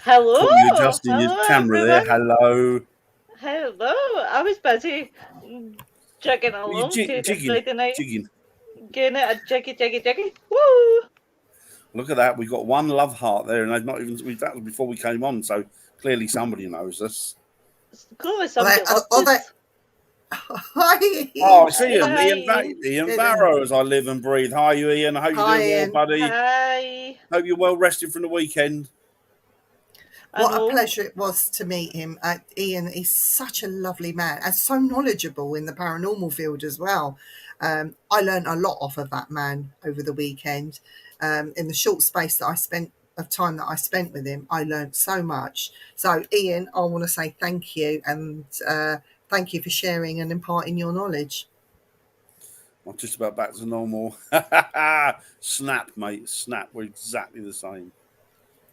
Hello, Caught you adjusting your hello camera there. everyone. Hello. Hello. I was busy jigging Well, you along to the jigging, Friday night, jigging. getting it a jiggy. Woo! Look at that. We got one love heart there, and they've not even. That was before we came on, so clearly somebody knows us. Clearly Are somebody they? loves Are they? us. Hi, Oh, Ian. I see him, Hi, Ian Ian. Barrow, as I live and breathe. Hi, you, Ian. I hope you're Hi, doing well, Ian. buddy. Hi. Hope you're well rested from the weekend. I What a know. pleasure it was to meet him. Ian is such a lovely man and so knowledgeable in the paranormal field as well. I learned a lot off of that man over the weekend. In the short space that I spent with him, I learned so much. So, Ian, I want to say thank you and thank you for sharing and imparting your knowledge. I'm just about back to normal. Snap, mate. Snap. We're exactly the same.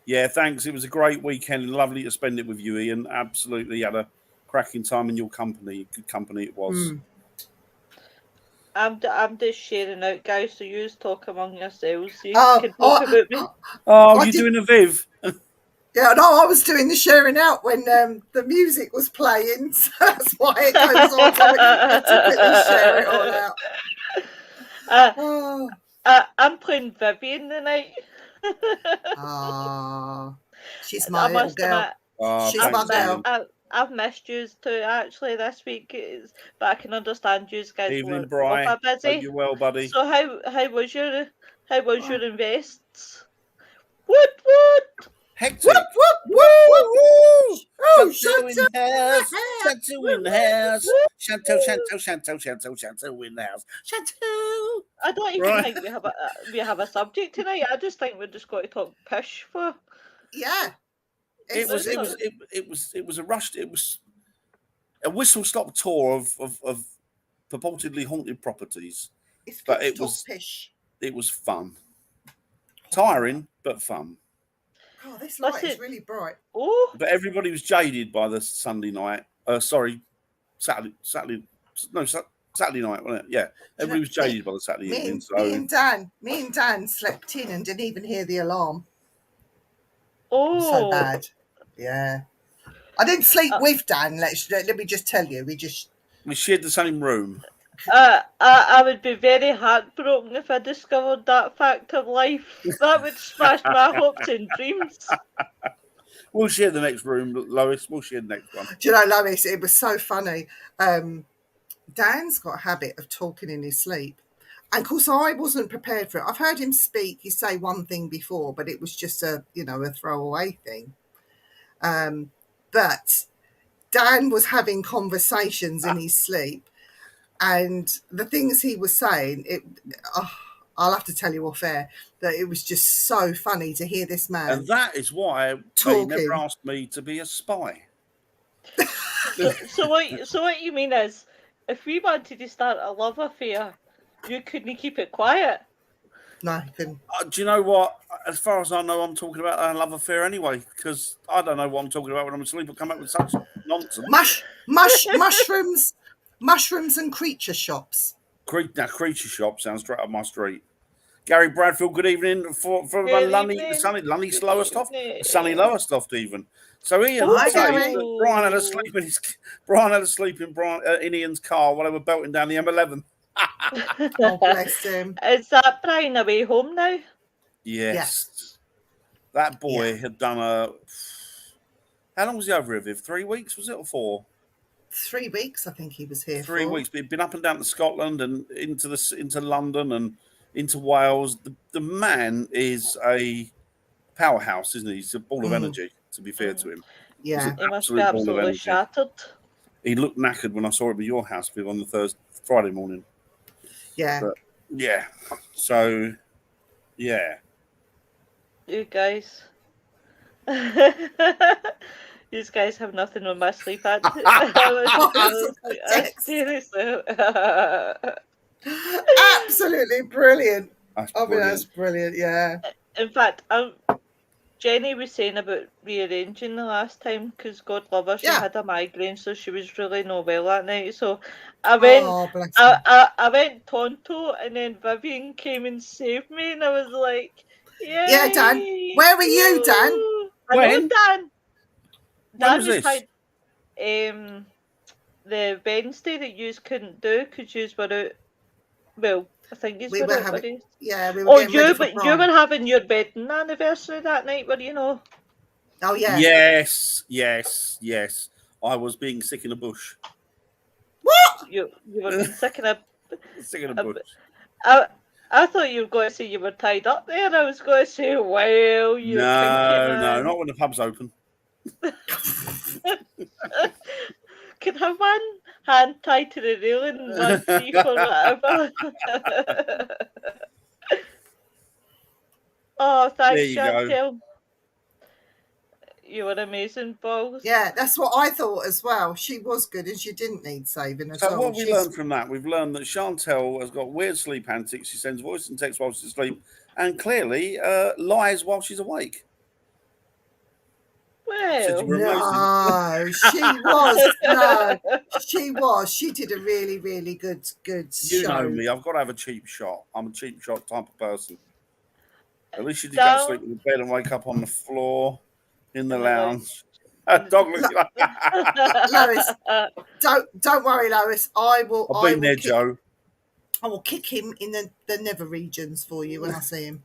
Yeah, thanks. It was a great weekend and lovely to spend it with you, Ian. Absolutely had a cracking time in your company. Good company it was. I'm just sharing out, guys. So you talk among yourselves. So you can talk Oh, about me. Oh, I you're did. doing a Viv. Yeah, no, I was doing the sharing out when the music was playing, so that's why it goes on. So we had to quickly share it all out. Oh, I'm playing Vivian tonight. she's I my little must girl. admit, She's my Thanks, girl. Ian. I've missed you too actually this week, but I can understand you guys Evening, were Bri. a bit Hope busy. you're well, buddy. So how was your Oh. invests? What? Whoop, Hectic. whoop, Woo! whoop, whoop. Woo! Oh, Shanto in the house. Shanto in the house. Woo! Shanto in the house. Shanto. I don't even Right. think we have a subject tonight. I just think we're just going to talk pish for. Yeah. It was a rushed. It was a whistle stop tour of purportedly haunted properties, It's good but to it talk was pish. fun, tiring but fun. Oh, this light is Listen, really bright. oh, But everybody was jaded by the Sunday night. Saturday. No, Saturday night, wasn't it? Yeah, Do you everybody know, was jaded by the Saturday evening. me and Dan slept in and didn't even hear the alarm. It was so bad. Yeah. I didn't sleep with Dan. Let me just tell you, we shared the same room. I would be very heartbroken if I discovered that fact of life. That would smash my hopes and dreams. We'll share the next room, Lois. We'll share the next one. Do you know, Lois? It was so funny. Dan's got a habit of talking in his sleep. And of course, I wasn't prepared for it. I've heard him speak. He say one thing before, but it was just a throwaway thing. But Dan was having conversations in his sleep, and the things he was saying, I'll have to tell you off air that it was just so funny to hear this man. And that is why they never asked me to be a spy. So what you mean is, if we wanted to start a love affair, you couldn't keep it quiet? No, I couldn't. Do you know what? As far as I know, I'm talking about a love affair anyway, because I don't know what I'm talking about when I'm asleep. I come up with such nonsense. Mushrooms and creature shops. Now, creature shop sounds straight up my street. Gary Bradfield, good evening for the sunny Lowestoft even. So Ian, Brian had a sleep in Ian's car while they were belting down the M11. Oh, bless him. Is that Brian away home now? Yes. That boy had done how long was he over here, Viv? 3 weeks, was it, or 4? 3 weeks, I think he was here. 3 weeks. But he'd been up and down to Scotland and into London and into Wales. The man is a powerhouse, isn't he? He's a ball of energy, to be fair to him. Yeah. He must be absolutely shattered. He looked knackered when I saw him at your house, Viv, on the Friday morning. Yeah. But, yeah. So, yeah. You guys. These guys have nothing on my sleep at. Seriously. Absolutely brilliant. That's brilliant, yeah. In fact, Jenny was saying about rearranging the last time because God love her, she had a migraine, so she was really not well that night. So I went, I went Tonto, and then Vivian came and saved me, and I was like, "Yay!" Yeah, Dan. Where were you, Dan? I know When? Dan. When was this? Tied the Wednesday that you couldn't do because you were out. Well, I think you We were were out, having, buddy. yeah, we were getting ready for but you Prime. were having your wedding anniversary that night, were you know? Oh yeah. Yes. I was being sick in the bush. What? You were being sick in a. Sick in the bush. I thought you were going to say you were tied up there. I was going to say, well, you're kinky, man. No, not when the pub's open. Can have one hand tied to the railing and one free for whatever. Oh, thanks, Chantel. You were amazing, Balls. Yeah, that's what I thought as well. She was good and she didn't need saving at all. So what have we learned from that? We've learned that Chantel has got weird sleep antics. She sends voice and text while she's asleep and clearly lies while she's awake. Well, no, she was. No, she was. She did a really, really good show. You know me. I've got to have a cheap shot. I'm a cheap shot type of person. At least she did go to sleep in the bed and wake up on the floor in the lounge. Dog looks like Lois, don't worry, Lois. I've been there, Joe. I will kick him in the nether regions for you when I see him.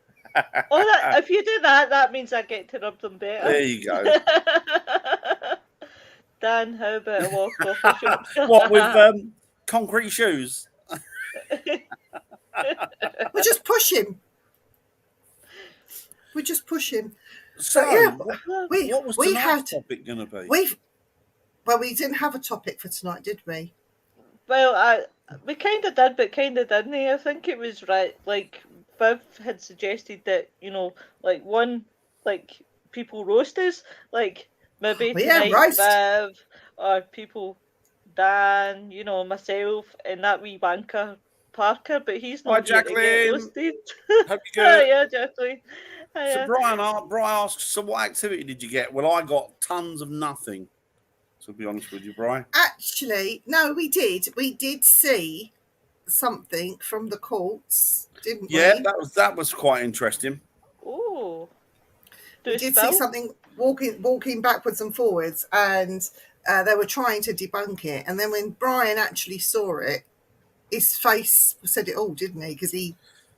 If you do that, that means I get to rub them better. There you go. Dan, how about a walk off? What with concrete shoes? We'll just push him. So, yeah, what was tonight's topic going to be? We didn't have a topic for tonight, did we? Well, we kind of did, but kind of didn't. I think it was right. Like Viv had suggested that like one, like people roast us, like maybe tonight Viv or people Dan, myself and that wee wanker Parker, but he's not here to get roasted. Hope you're good. Yeah, Jacqueline. So Brian asks, so what activity did you get? Well, I got tons of nothing. To be honest with you, Brian. Actually, no, we did. We did see something from the courts, didn't we? Yeah, that was quite interesting. Oh. We did see something walking backwards and forwards, and they were trying to debunk it. And then when Brian actually saw it, his face said it all, didn't he? Because he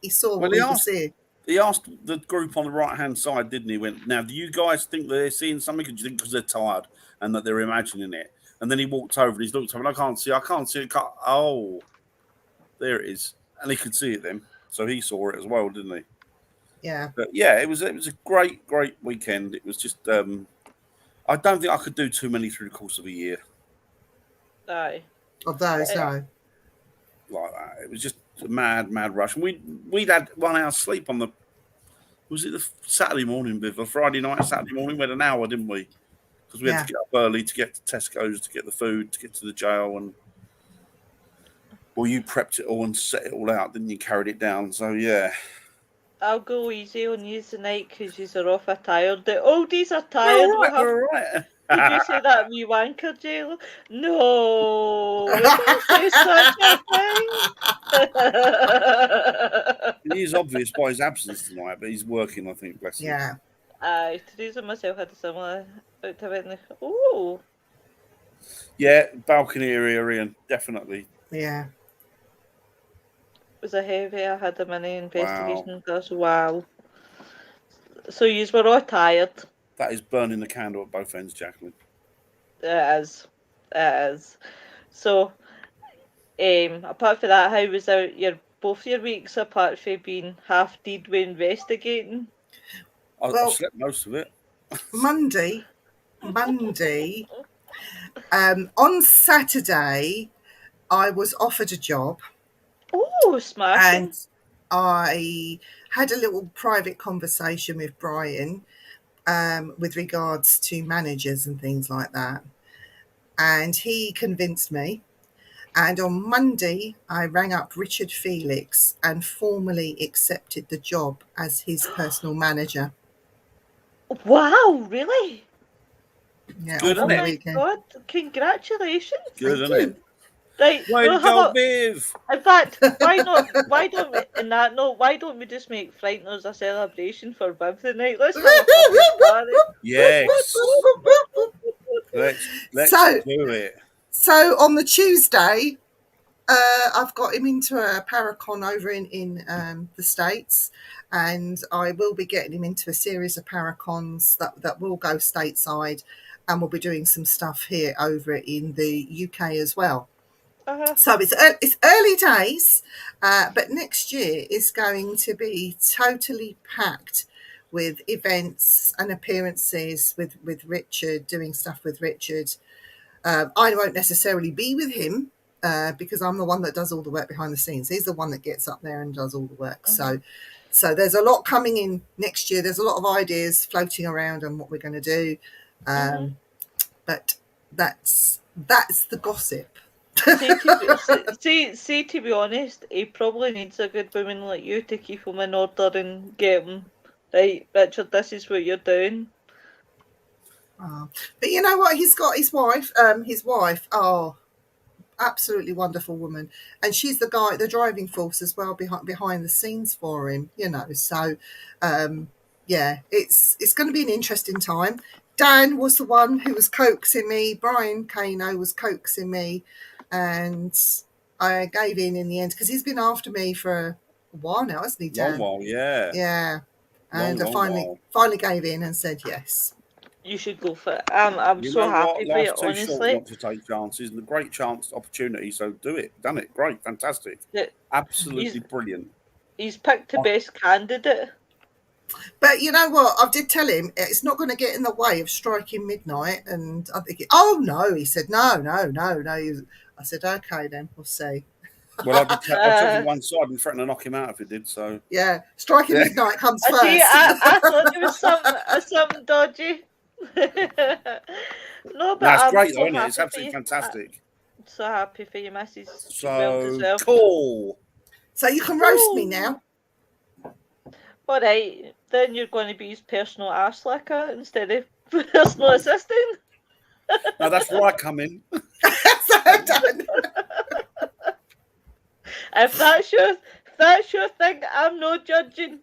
saw what he was seeing. He asked the group on the right-hand side, didn't he? Went, now, do you guys think that they're seeing something? Or do you think because they're tired and that they're imagining it? And then he walked over and he's looked over and I can't see it. Oh, there it is. And he could see it then. So he saw it as well, didn't he? Yeah. But yeah, it was a great weekend. It was just, I don't think I could do too many through the course of a year. Aye. Of those, no. Like that. It was just a mad rush. And we'd had 1 hour sleep on the Saturday morning, the Friday night, Saturday morning. We had an hour, didn't we? Because we had to get up early to get to Tesco's, to get the food, to get to the jail. And well, you prepped it all and set it all out, didn't you? Carried it down. So yeah. I'll go easy on you tonight because you are off tired. The oldies are tired. All right. Did you say that wee wanker, J-Lo? No, we don't say such a thing. He is obvious by his absence tonight, but he's working, I think, bless him. Yeah. Teresa and myself had a similar activity. Oh. Yeah, balcony area, Ian, definitely. Yeah. It was a heavy. I had a mini investigation. Wow. So you were all tired. That is burning the candle at both ends, Jacqueline. It is. So, apart from that, how was both your weeks apart from being half dead with investigating? I slept most of it. Monday. On Saturday, I was offered a job. Oh, smashing. And I had a little private conversation with Brian with regards to managers and things like that. And he convinced me. And on Monday, I rang up Richard Felix and formally accepted the job as his personal manager. Wow, really? Yeah. Good, oh my God, congratulations. Good, isn't it? Right, Way to go, Viv! In fact, why not? Why don't we? In that note, why don't we just make Frightners a celebration for Viv tonight? Let's have a fucking party. Yes. Let's So- do it. So on the Tuesday, I've got him into a paracon over in the States, and I will be getting him into a series of paracons that will go stateside, and we'll be doing some stuff here over in the UK as well. So it's early days, but next year is going to be totally packed with events and appearances with Richard, doing stuff with Richard. I won't necessarily be with him because I'm the one that does all the work behind the scenes. He's the one that gets up there and does all the work. So there's a lot coming in next year. There's a lot of ideas floating around on what we're going to do. But that's the gossip. See, to be honest, he probably needs a good woman like you to keep him in order and get him right. Richard, this is what you're doing. But you know what? He's got his wife. Absolutely wonderful woman, and she's the driving force as well behind the scenes for him. So yeah, it's going to be an interesting time. Dan was the one who was coaxing me. Brian Kano was coaxing me, and I gave in the end because he's been after me for a while now, hasn't he, Dan? Long while, yeah. Yeah, and I finally gave in and said yes. You should go for it. I'm so happy for you, honestly. Short not to take chances, and a great chance, opportunity. So do it, done it, great, fantastic, absolutely brilliant. He's picked the best candidate. But you know what? I did tell him it's not going to get in the way of striking midnight. And I think, oh no, he said no. I said okay, then we'll see. Well, I took him one side and threatened to knock him out if he did. So yeah, striking midnight comes first. I thought there was something dodgy. No, but that's I'm great, so isn't it? It's absolutely fantastic. I'm so happy for you, Mrs. So cool. So you can roast me now. All right, then you're going to be his personal arse licker instead of personal assistant. No, that's where I come in. If that's your thing, I'm no judging.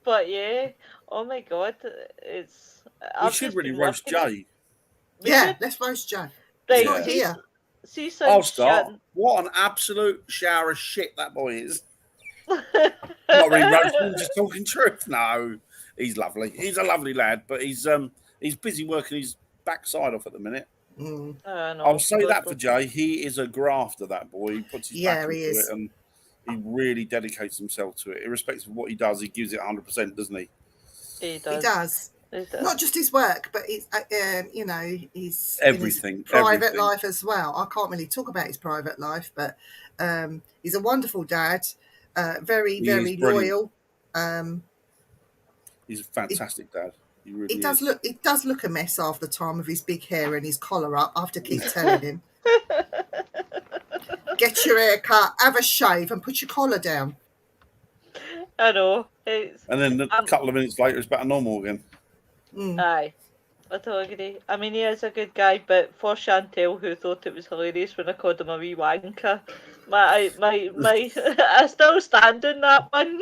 But yeah, oh my god, we should really roast Jay. Yeah, let's roast Jay. Right, not here. I'll start. What an absolute shower of shit that boy is. Not really roasting, just talking truth. No, he's lovely. He's a lovely lad, but he's busy working his backside off at the minute. I'll say that for Jay. He is a grafter, that boy. He puts his back into it and he really dedicates himself to it. Irrespective of what he does, he gives it 100%, doesn't he? He does. He does. Not just his work, but his, his everything, private life as well. I can't really talk about his private life, but he's a wonderful dad. Very loyal. He's a fantastic dad. He really does look. It does look a mess half the time with his big hair and his collar up. I have to keep telling him, get your hair cut, have a shave, and put your collar down. I know. And then a couple of minutes later, it's back to normal again. Aye, I totally agree. I mean, he is a good guy, but for Chantel, who thought it was hilarious when I called him a wee wanker, I still stand on that one.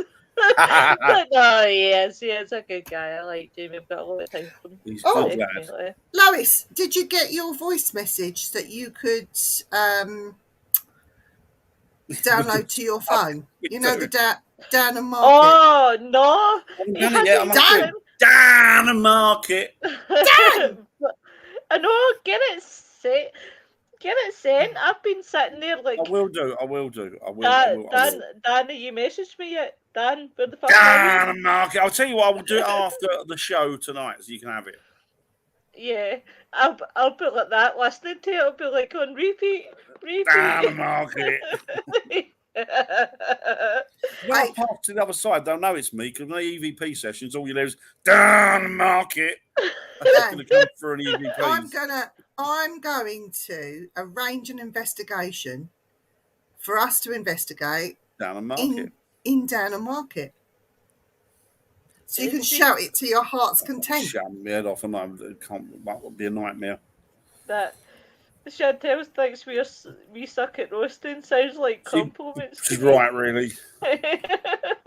But no, he is a good guy. I like Jamie. I've got a lot of time for him. He's Lois, did you get your voice message that you could download to your phone? You know the Dan and Market. Oh no! Dan and Market. Dan! I know. Get it sent. I've been sitting there like. I will do. Dan, you messaged me yet? Dan, where the fuck Dan and Market. I'll tell you what. I will do it after the show tonight, so you can have it. Yeah, I'll put like that. Listening to it, I'll be like on repeat. Dan and Market. When I pass to the other side, they'll know it's me because my EVP sessions, all you hear is Dan and Market. That's going to come through an EVP. I'm going to arrange an investigation for us to investigate Dan and Market. In Dan and Market. So you can shout it to your heart's content. Shut my head off, and that would be a nightmare. That Chantel thinks we suck at roasting. Sounds like compliments. She's right, really.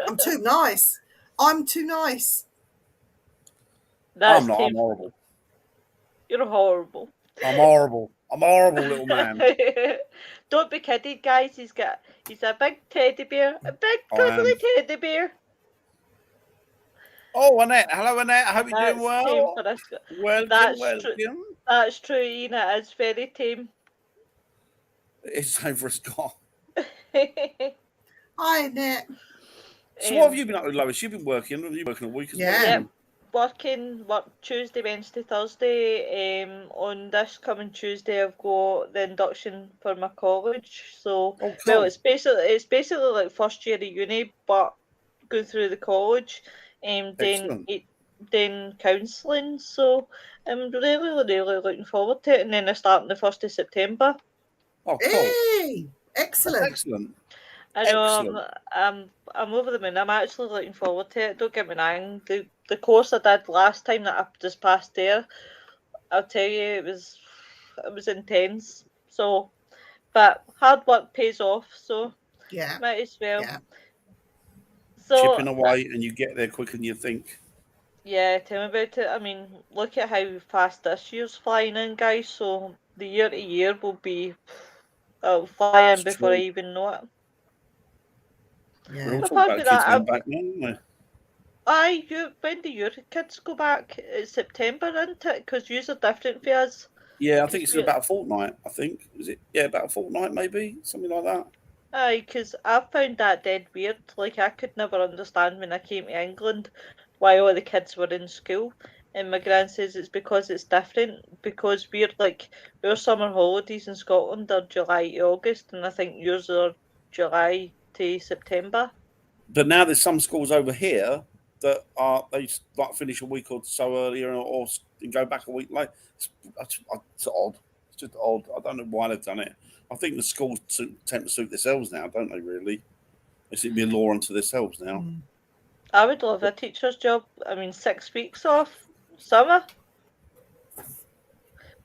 I'm too nice. I'm too nice. I'm not. I'm horrible. You're horrible. I'm horrible. I'm a horrible little man. Don't be kidded, guys. He's a big teddy bear. A big cuddly teddy bear. Oh, Annette. Hello, Annette. I hope you're doing well. Welcome. That's true, Ina. It's very tame. It's time for a Scott. Hi, Annette. So what have you been up to, Lois? You've been working. You've been working a week as well. Yeah. Work Tuesday, Wednesday, Thursday. On this coming Tuesday, I've got the induction for my college. So, cool. Well, it's basically like first year of uni, but going through the college, then counselling. So, I'm really looking forward to it. And then I start on the 1st of September. Oh, cool! Hey, excellent. Excellent. I know. I'm over the moon. I'm actually looking forward to it. Don't get me wrong. The course I did last time that I just passed there, I'll tell you, it was intense. So, but hard work pays off. So might as well. Yeah. So chipping away, and you get there quicker than you think. Yeah, tell me about it. I mean, look at how fast this year's flying in, guys. So the year to year will be fly in before I even know it. Yeah. We're all talking about kids going back now, aren't we? When do your kids go back? It's September, isn't it? Because yours are different for us. Yeah, I think it's about a fortnight. I think is it? Yeah, about a fortnight, maybe something like that. Aye, because I found that dead weird. Like I could never understand when I came to England why all the kids were in school. And my gran says it's because it's different. Because our summer holidays in Scotland are July to August, and I think yours are July to September. But now there's some schools over here that they like finish a week or so earlier or go back a week later. It's odd. It's just odd. I don't know why they've done it. I think the schools tend to suit themselves now, don't they? Really, they seem to be a law unto themselves now. I would love a teacher's job. I mean, 6 weeks off summer.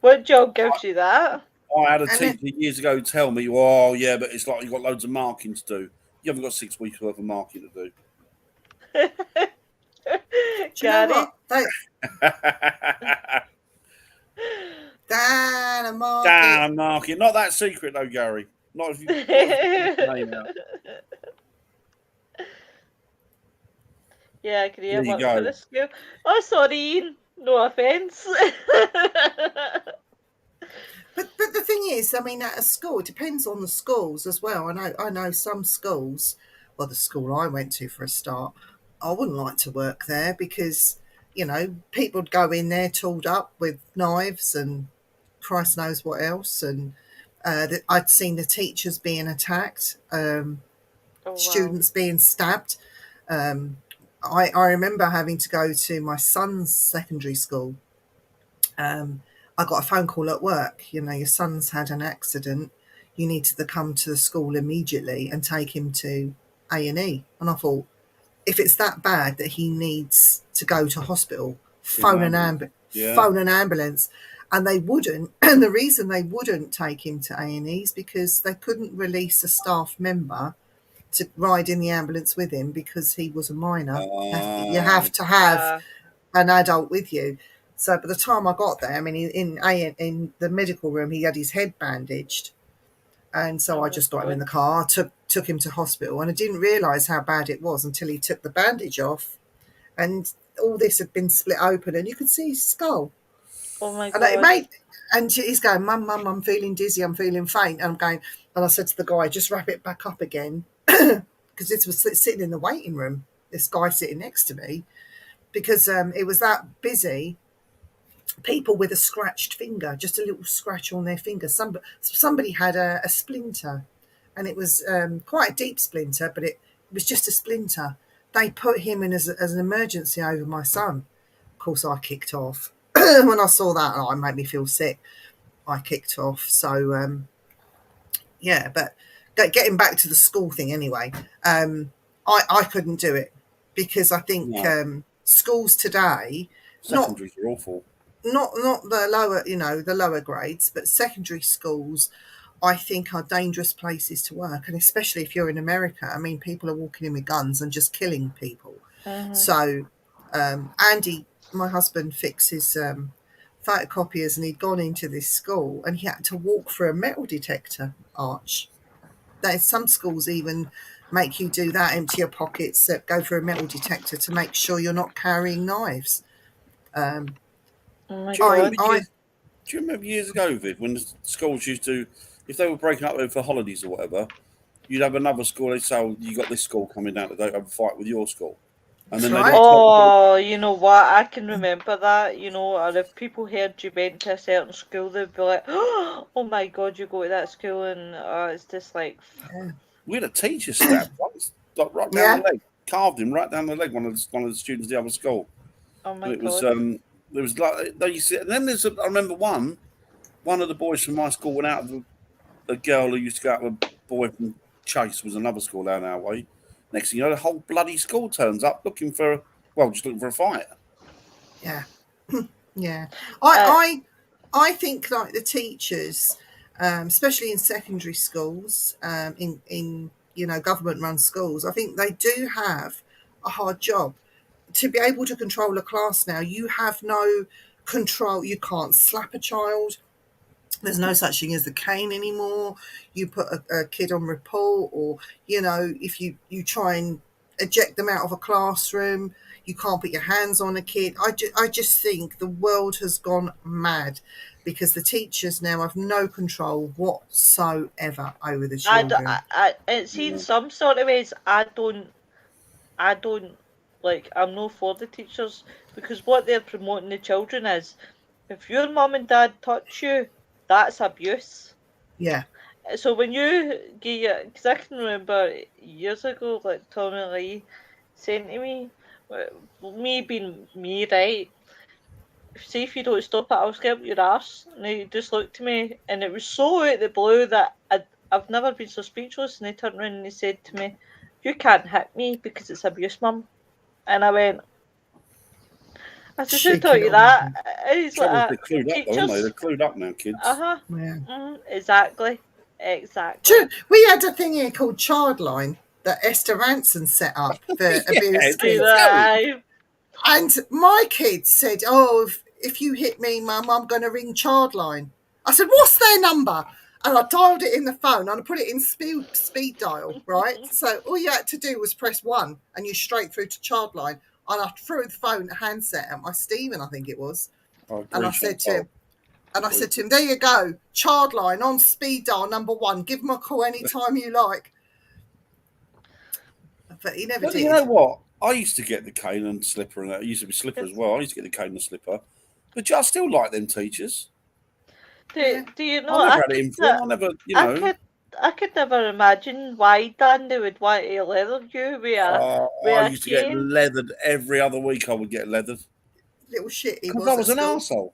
What job gives you that? I had a teacher years ago tell me, "Oh, yeah, but it's like you've got loads of marking to do. You haven't got 6 weeks worth of marking to do." Got it. Dan marking. Not that secret though, Gary. Not if you. Name out. Yeah, I agree. I work for the school. Oh, sorry, Ian. No offence. But the thing is, I mean, at a school, it depends on the schools as well. I know some schools. Well, the school I went to for a start, I wouldn't like to work there because, people would go in there tooled up with knives and Christ knows what else. And I'd seen the teachers being attacked, students being stabbed. I remember having to go to my son's secondary school. I got a phone call at work. Your son's had an accident. You need to come to the school immediately and take him to A&E. And I thought, if it's that bad that he needs to go to hospital, phone an ambulance. And they wouldn't. And the reason they wouldn't take him to A&E is because they couldn't release a staff member to ride in the ambulance with him because he was a minor. You have to have an adult with you. So by the time I got there, I mean, in the medical room, he had his head bandaged. And so I just got him in the car, took him to hospital. And I didn't realise how bad it was until he took the bandage off. And all this had been split open and you could see his skull. Oh, my God. And he's going, Mum, I'm feeling dizzy, I'm feeling faint. And I said to the guy, just wrap it back up again. Because this was sitting in the waiting room, this guy sitting next to me. Because it was that busy. People with a scratched finger, just a little scratch on their finger. Somebody had a splinter, and it was quite a deep splinter, but it was just a splinter. They put him in as an emergency over my son. Of course, I kicked off. When I saw that, it made me feel sick. I kicked off. So, but getting back to the school thing anyway, I couldn't do it because I think schools today... Secondaries are awful. not the lower, the lower grades, but secondary schools, I think, are dangerous places to work, and especially if you're in America. I mean, people are walking in with guns and just killing people. So, Andy, my husband, fixes photocopiers, and he'd gone into this school, and he had to walk through a metal detector arch. Some schools even make you do that, empty your pockets, go through a metal detector to make sure you're not carrying knives. Oh my God. I Do you remember years ago, Viv, when the schools used to, if they were breaking up for holidays or whatever, you'd have another school, they'd say, oh, you got this school coming down today, have a fight with your school. And then right. Oh, you know what? I can remember that, or if people heard you went to a certain school, they'd be like, oh my God, you go to that school, and it's just like... Yeah. We had a teacher stabbed once, like right down the leg, carved him right down the leg, one of the students of the other school. Oh my And it God. was like, they used to, and then I remember one of the boys from my school went out with a girl who used to go out with a boy from Chase, was another school down our way. Next thing you know, the whole bloody school turns up looking for a fight. Yeah. Yeah. I think, like, the teachers, especially in secondary schools, in government run schools, I think they do have a hard job. To be able to control a class now, you have no control. You can't slap a child. There's no such thing as the cane anymore. You put a kid on report, or if you try and eject them out of a classroom, you can't put your hands on a kid. I just think the world has gone mad, because the teachers now have no control whatsoever over the children. It's in some sort of ways, I don't like, I'm not for the teachers, because what they're promoting the children is, if your mum and dad touch you, that's abuse. Yeah. So when you get, because I can remember years ago, like Tommy Lee saying to me, me being me, right? See, if you don't stop it, I'll scalp your arse. And he just looked at me, and it was so out of the blue that I've never been so speechless. And he turned around and he said to me, "You can't hit me because it's abuse, mum." And I went, I said, "Who taught you that?" And he's like, They're clued up, though, aren't they? They're clued up now, kids. Yeah. Exactly. We had a thing here called Childline that Esther Ranson set up for abuse kids. And my kids said, "Oh, if you hit me, Mum, I'm going to ring Childline." I said, "What's their number?" And I dialed it in the phone, and I put it in speed dial, right? So all you had to do was press 1, and you're straight through to Childline. And I threw the phone handset at my Stephen, I think it was. And I said to him, "There you go, Childline on speed dial number 1. Give them a call anytime you like." But he never did. You know what? I used to get the cane and slipper, and it used to be slipper as well. I used to get the cane and slipper, but I still like them teachers. Do you know? I never had it in for them. I never, I could never imagine why Dandy would want to leather you I used to get leathered every other week. I would get leathered. Little shit. Because I was an arsehole.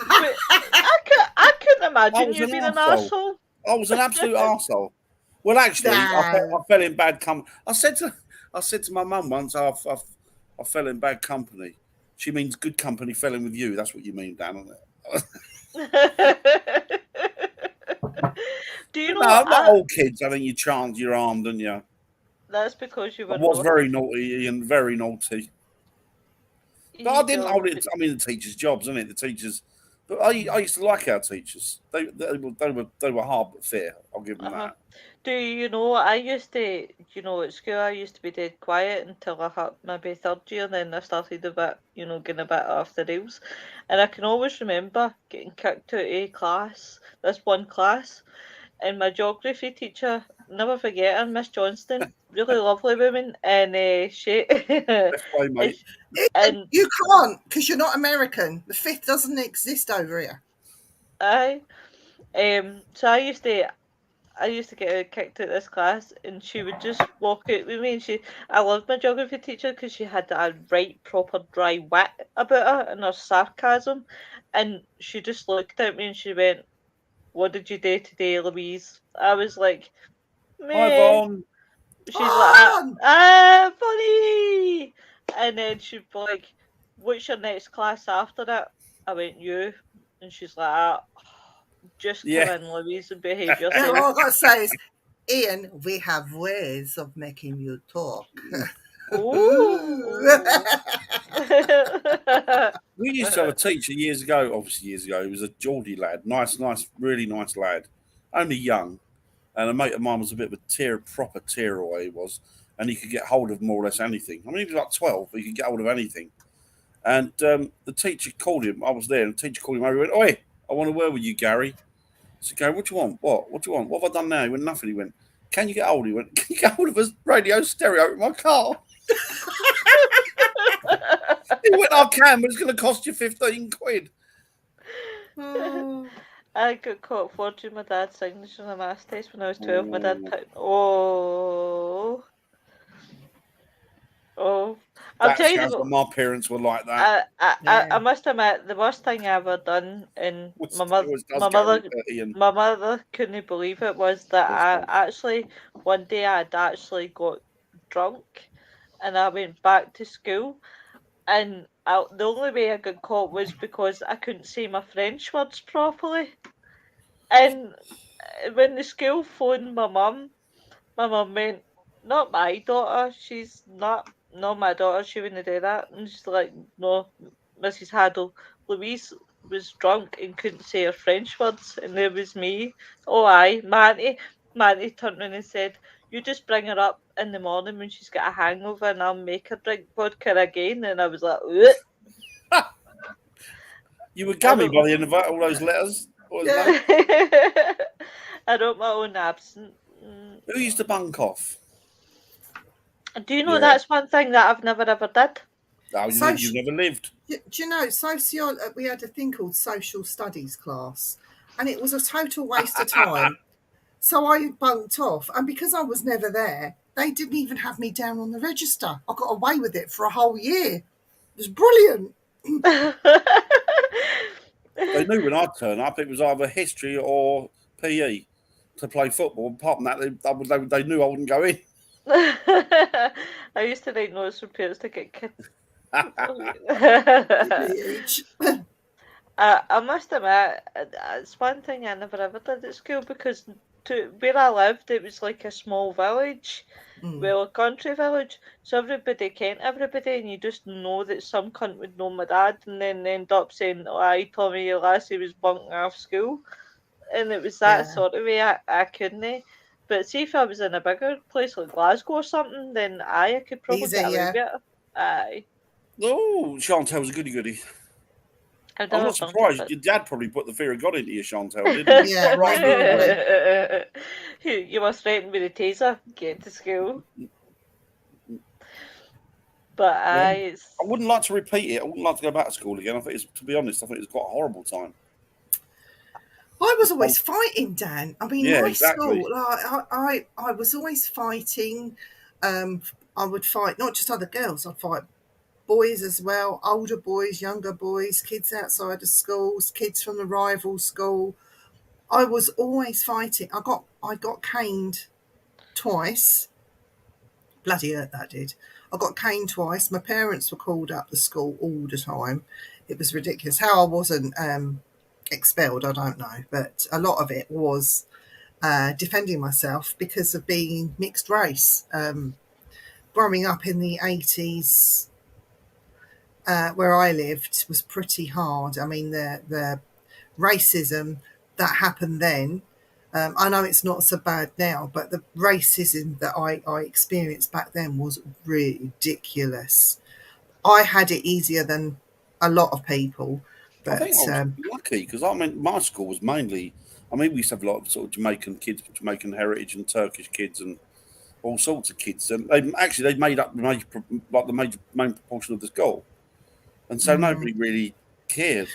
I couldn't imagine you being an arsehole. I was an absolute arsehole. Well, actually, I fell in bad company. I said to my mum once, I fell in bad company. She means good company fell in with you. That's what you mean, Dan, isn't it? Do you know? Not all kids. I think you're armed, don't you? That's because you were. I was very naughty and very naughty. But I didn't hold it. I mean, the teachers' jobs, isn't it? The teachers. But I used to like our teachers. They were hard but fair. I'll give them that. Do you know? I used to, at school, I used to be dead quiet until I had maybe third year, and then I started a bit, getting a bit off the rails. And I can always remember getting kicked out of class, this one class, and my geography teacher, never forget her, Miss Johnston, really lovely woman, and she. And you can't, because you're not American. The fifth doesn't exist over here. Aye. So I used to get her kicked out of this class, and she would just walk out with me, and I loved my geography teacher because she had a right proper dry wit about her and her sarcasm, and she just looked at me and she went, "What did you do today, Louise?" I was like, "Meh." She's like, funny. And then she'd be like, "What's your next class after that?" I went, you? And she's like, just come in, Louise, and behave Yeah, yourself. all I've got to say is, Ian, we have ways of making you talk. We used to have a teacher years ago, obviously years ago. He was a Geordie lad, nice, really nice lad, only young. And a mate of mine was a bit of a proper terror, he was, and he could get hold of more or less anything. I mean, he was like 12, but he could get hold of anything. And the teacher called him. I was there, and the teacher called him over. He went, "Oi, I want a word with you, Gary." I said, "Gary, what do you want? What? What do you want? What have I done now?" He went, "Nothing." He went, "Can you get hold?" He went, "Can you get hold of a radio stereo in my car?" He went, "I can, but it's going to cost you 15 quid." I got caught forging my dad's signature on a maths test when I was 12. My dad put, I'll tell That you sounds like my parents were like that. I must admit, the worst thing I ever done, and my mother couldn't believe it, was that one day I'd actually got drunk, and I went back to school, and the only way I got caught was because I couldn't say my French words properly. And when the school phoned my mum went, "Not my daughter. She's not my daughter. She wouldn't do that." And she's like, "No, Mrs. Haddle, Louise was drunk and couldn't say her French words, and there was me. Oh, aye, Manty." Manty turned around and said, "You just bring her up in the morning when she's got a hangover, and I'll make her drink vodka again." And I was like, "Ugh." You were gummy by the end of all those letters. I wrote my own absent. Who used to bunk off? Do you know that's one thing that I've never ever did? Oh, you never lived. Do you know, we had a thing called social studies class, and it was a total waste of time. So I bunked off, and because I was never there, they didn't even have me down on the register. I got away with it for a whole year. It was brilliant. They knew when I'd turn up, it was either history or PE to play football. Apart from that, they knew I wouldn't go in. I used to write notes for parents to get kids. I must admit, it's one thing I never ever did at school, because where I lived, it was like a small village, well, a country village, so everybody kent everybody, and you just know that some cunt would know my dad, and then end up saying, "Oh, aye, Tommy, your lassie was bunking off school," and it was that sort of way. I couldn't. But see, if I was in a bigger place like Glasgow or something, then I could probably get away with it. Aye. Oh, Chantel's a goody. I'm not surprised. Your dad probably put the fear of God into you, Chantel, didn't he? Yeah, right. You must threaten with a taser. Get to school. But I wouldn't like to repeat it. I wouldn't like to go back to school again. To be honest, I think it was quite a horrible time. I was always fighting, Dan. I mean, exactly. school, I was always fighting. I would fight not just other girls. I'd fight boys as well, older boys, younger boys, kids outside of schools, kids from the rival school. I was always fighting. I got caned twice. Bloody hurt that did. I got caned twice. My parents were called up the school all the time. It was ridiculous. How I wasn't expelled, I don't know, but a lot of it was defending myself because of being mixed race. Growing up in the 80s, where I lived, was pretty hard. I mean, the racism that happened then, I know it's not so bad now, but the racism that I experienced back then was ridiculous. I had it easier than a lot of people. But I think I was lucky, because my school was mainly, we used to have a lot of sort of Jamaican kids, Jamaican heritage, and Turkish kids, and all sorts of kids. And they made up main proportion of the school, and so nobody really cared.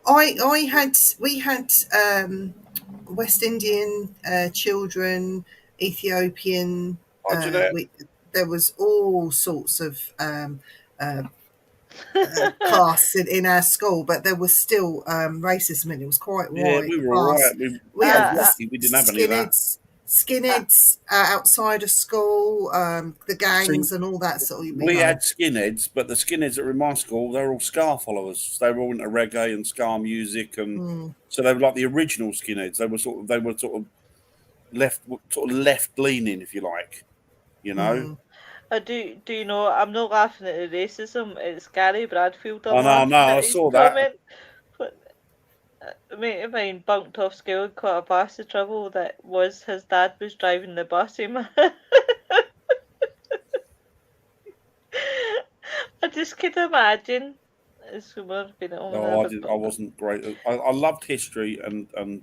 We had West Indian children, Ethiopian. There was all sorts of casts in our school, but there was still racism, and it was quite wide. We were all right. We didn't have any of that. skinheads outside of school, the gangs and all that sort of. We had skinheads, but the skinheads that were in my school, they were all ska followers. They were all into reggae and ska music, and so they were like the original skinheads. They were sort of left leaning, if you like, you know. Do you know? I'm not laughing at the racism. It's Gary Bradfield. I I saw that. But a mate of mine bunked off school and caught a bus of trouble that was his dad was driving the bus. I just could imagine. I wasn't great. I loved history and.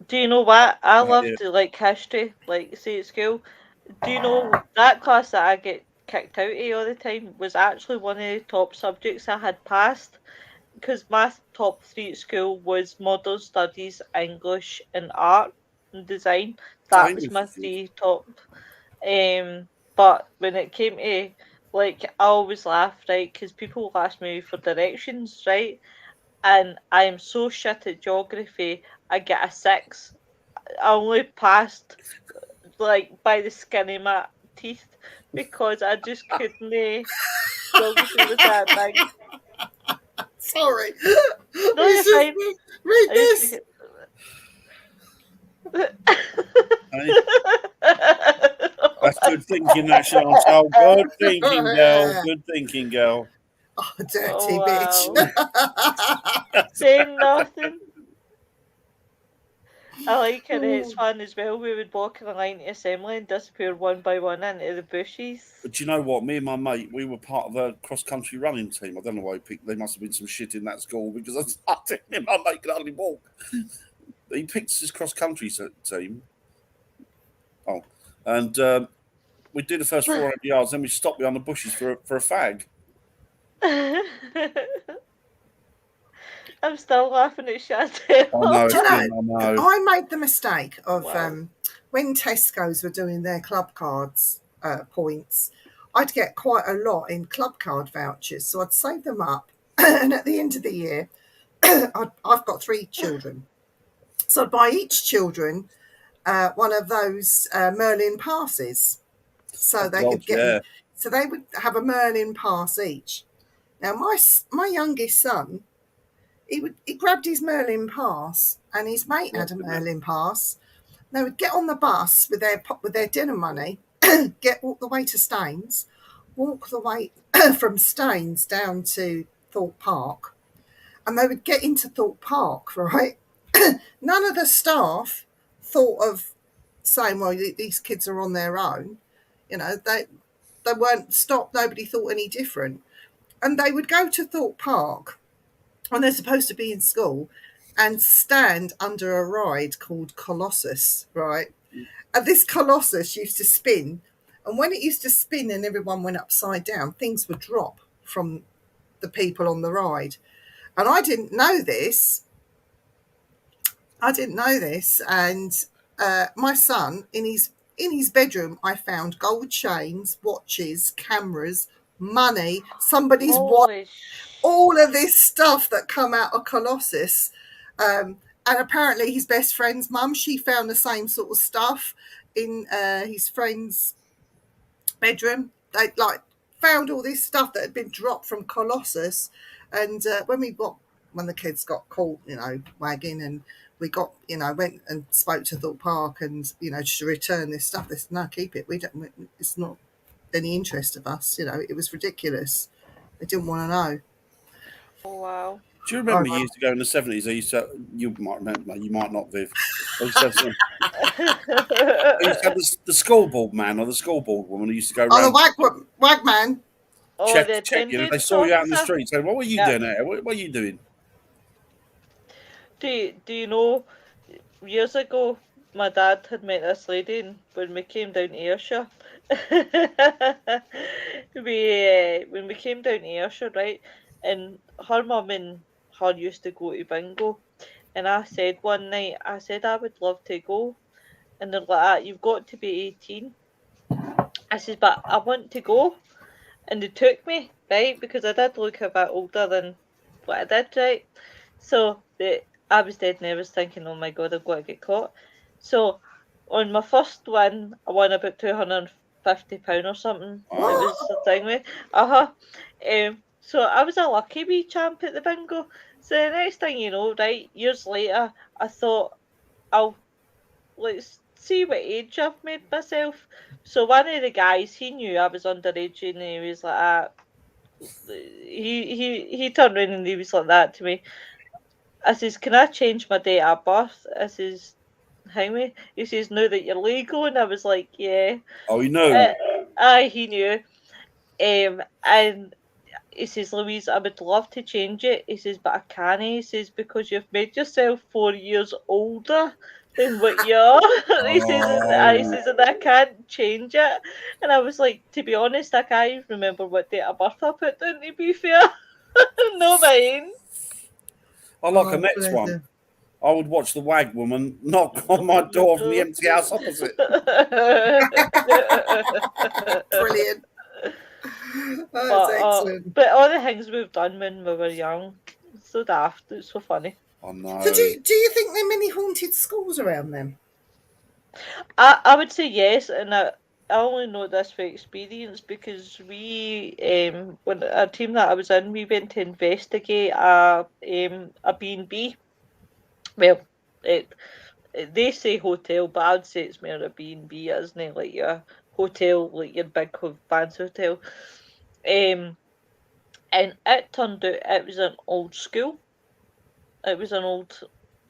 Do you know what? I loved like history, like say at school. Do you know that class that I get kicked out of all the time was actually one of the top subjects I had passed? Because my top 3 at school was modern studies, English, and art and design. That was my 3 top. But when it came to, like, I always laugh, right? Because people ask me for directions, right? And I am so shit at geography, I get a 6. I only passed, like, by the skin of my teeth because I just couldn't. Geography was that big. Sorry. No, you're fine. Read this. That's good thinking, that Chantal. Good thinking, girl. Good thinking, girl. Oh, dirty bitch. Saying nothing. I like it. It's fun as well. We would walk in the line to assembly and disappear one by one into the bushes. But you know what? Me and my mate, we were part of a cross-country running team. I don't know why he picked. There must have been some shit in that school because I think me and my mate could hardly walk. He picked his cross-country team. Oh, and we did the first 400 yards, then we stopped behind the bushes for a fag. I'm still laughing at Chantal. I made the mistake of when Tesco's were doing their club cards points, I'd get quite a lot in club card vouchers, so I'd save them up, and at the end of the year, I've got 3 children, so I'd buy each children one of those Merlin passes, so could get. So they would have a Merlin pass each. Now my youngest son, he grabbed his Merlin pass, and his mate had a Merlin pass. They would get on the bus with their dinner money, walk the way to Staines, walk the way from Staines down to Thorpe Park, and they would get into Thorpe Park, right? None of the staff thought of saying, well, these kids are on their own. You know, they weren't stopped. Nobody thought any different. And they would go to Thorpe Park when they're supposed to be in school and stand under a ride called Colossus, right? And this Colossus used to spin. And when it used to spin and everyone went upside down, things would drop from the people on the ride. And I didn't know this. And my son, in his bedroom, I found gold chains, watches, cameras, money, somebody's watch, all of this stuff that come out of Colossus. And apparently his best friend's mum, she found the same sort of stuff in his friend's bedroom. They found all this stuff that had been dropped from Colossus. And when the kids got caught, wagging, and we got, went and spoke to Thorpe Park and, to return this stuff. They said, no, keep it. It's not any interest of us. It was ridiculous. They didn't want to know. Oh, wow. Do you remember years ago in the 70s, you might remember, you might not, Viv. They used to have the scoreboard man or the scoreboard woman who used to go around. Oh, the wag man. Check you. They saw you out in the street. So, what were you doing there? What were you doing? Do you know, years ago, my dad had met this lady, and when we came down to Ayrshire, when we came down to Ayrshire, right, and her mum and her used to go to bingo, and I said one night, I would love to go, and they're like, you've got to be 18. I said, but I want to go, and they took me, right, because I did look a bit older than what I did, right, so I was dead nervous thinking, oh my God, I'm going to get caught. So on my first one, I won about £250 or something. What? It was the thing with. So I was a lucky wee champ at the bingo. So the next thing you know, right, years later, I thought, let's see what age I've made myself. So one of the guys, he knew I was underage, and he was like, he turned around and he was like that to me. I says, can I change my date of birth? I says, hang me. He says, now that you're legal, and I was like, yeah. Oh, you know. Aye, he knew. And he says, Louise, I would love to change it. He says, but I can't. He says, because you've made yourself 4 years older than what you are. He says, Oh. and I can't change it. And I was like, to be honest, I can't even remember what date of birth I put down, to be fair. No mine. I like a next one. I would watch the wag woman knock on my door from the empty house opposite. Brilliant. That's excellent. But all the things we've done when we were young, it's so daft, it's so funny. I know. So do you think there are many haunted schools around them? I would say yes, and I only know this for experience because we, when a team that I was in, we went to investigate a B&B. Well, they say hotel, but I'd say it's more a B&B, isn't it? Like your hotel, like your big fancy hotel. And it turned out it was an old school. It was an old,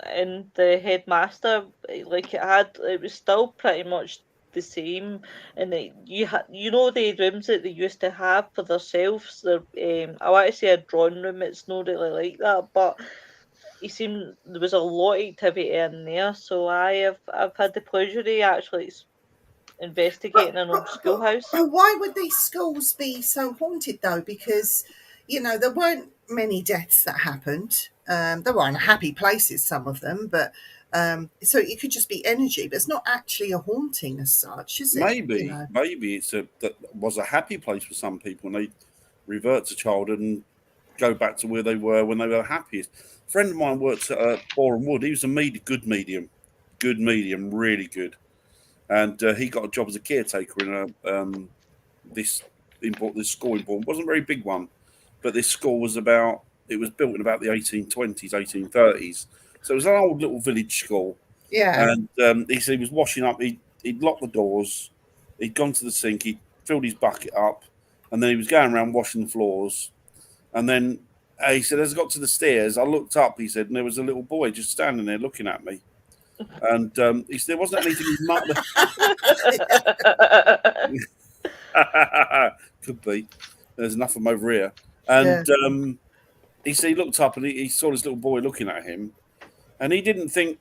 and the headmaster, like it was still pretty much the same, and you know the rooms that they used to have for themselves. I want to say a drawing room. It's not really like that, but there was a lot of activity in there. So I've had the pleasure of actually investigating an old schoolhouse. Why would these schools be so haunted though? Because there weren't many deaths that happened. There were unhappy places, some of them, but so it could just be energy, but it's not actually a haunting as such, is it? Maybe that was a happy place for some people, and they revert to childhood and go back to where they were when they were happiest. A friend of mine works at Boreham Wood. He was a good medium, really good, and he got a job as a caretaker in this school in Bournemouth. It wasn't a very big one, but this school was built in about the 1820s, 1830s. So it was an old little village school. Yeah. And he said he was washing up. He'd locked the doors. He'd gone to the sink. He filled his bucket up, and then he was going around washing the floors. And then he said, as I got to the stairs, I looked up. He said, and there was a little boy just standing there looking at me. And he said there wasn't anything. Could be. There's enough of them over here. And he said he looked up and he saw this little boy looking at him, and he said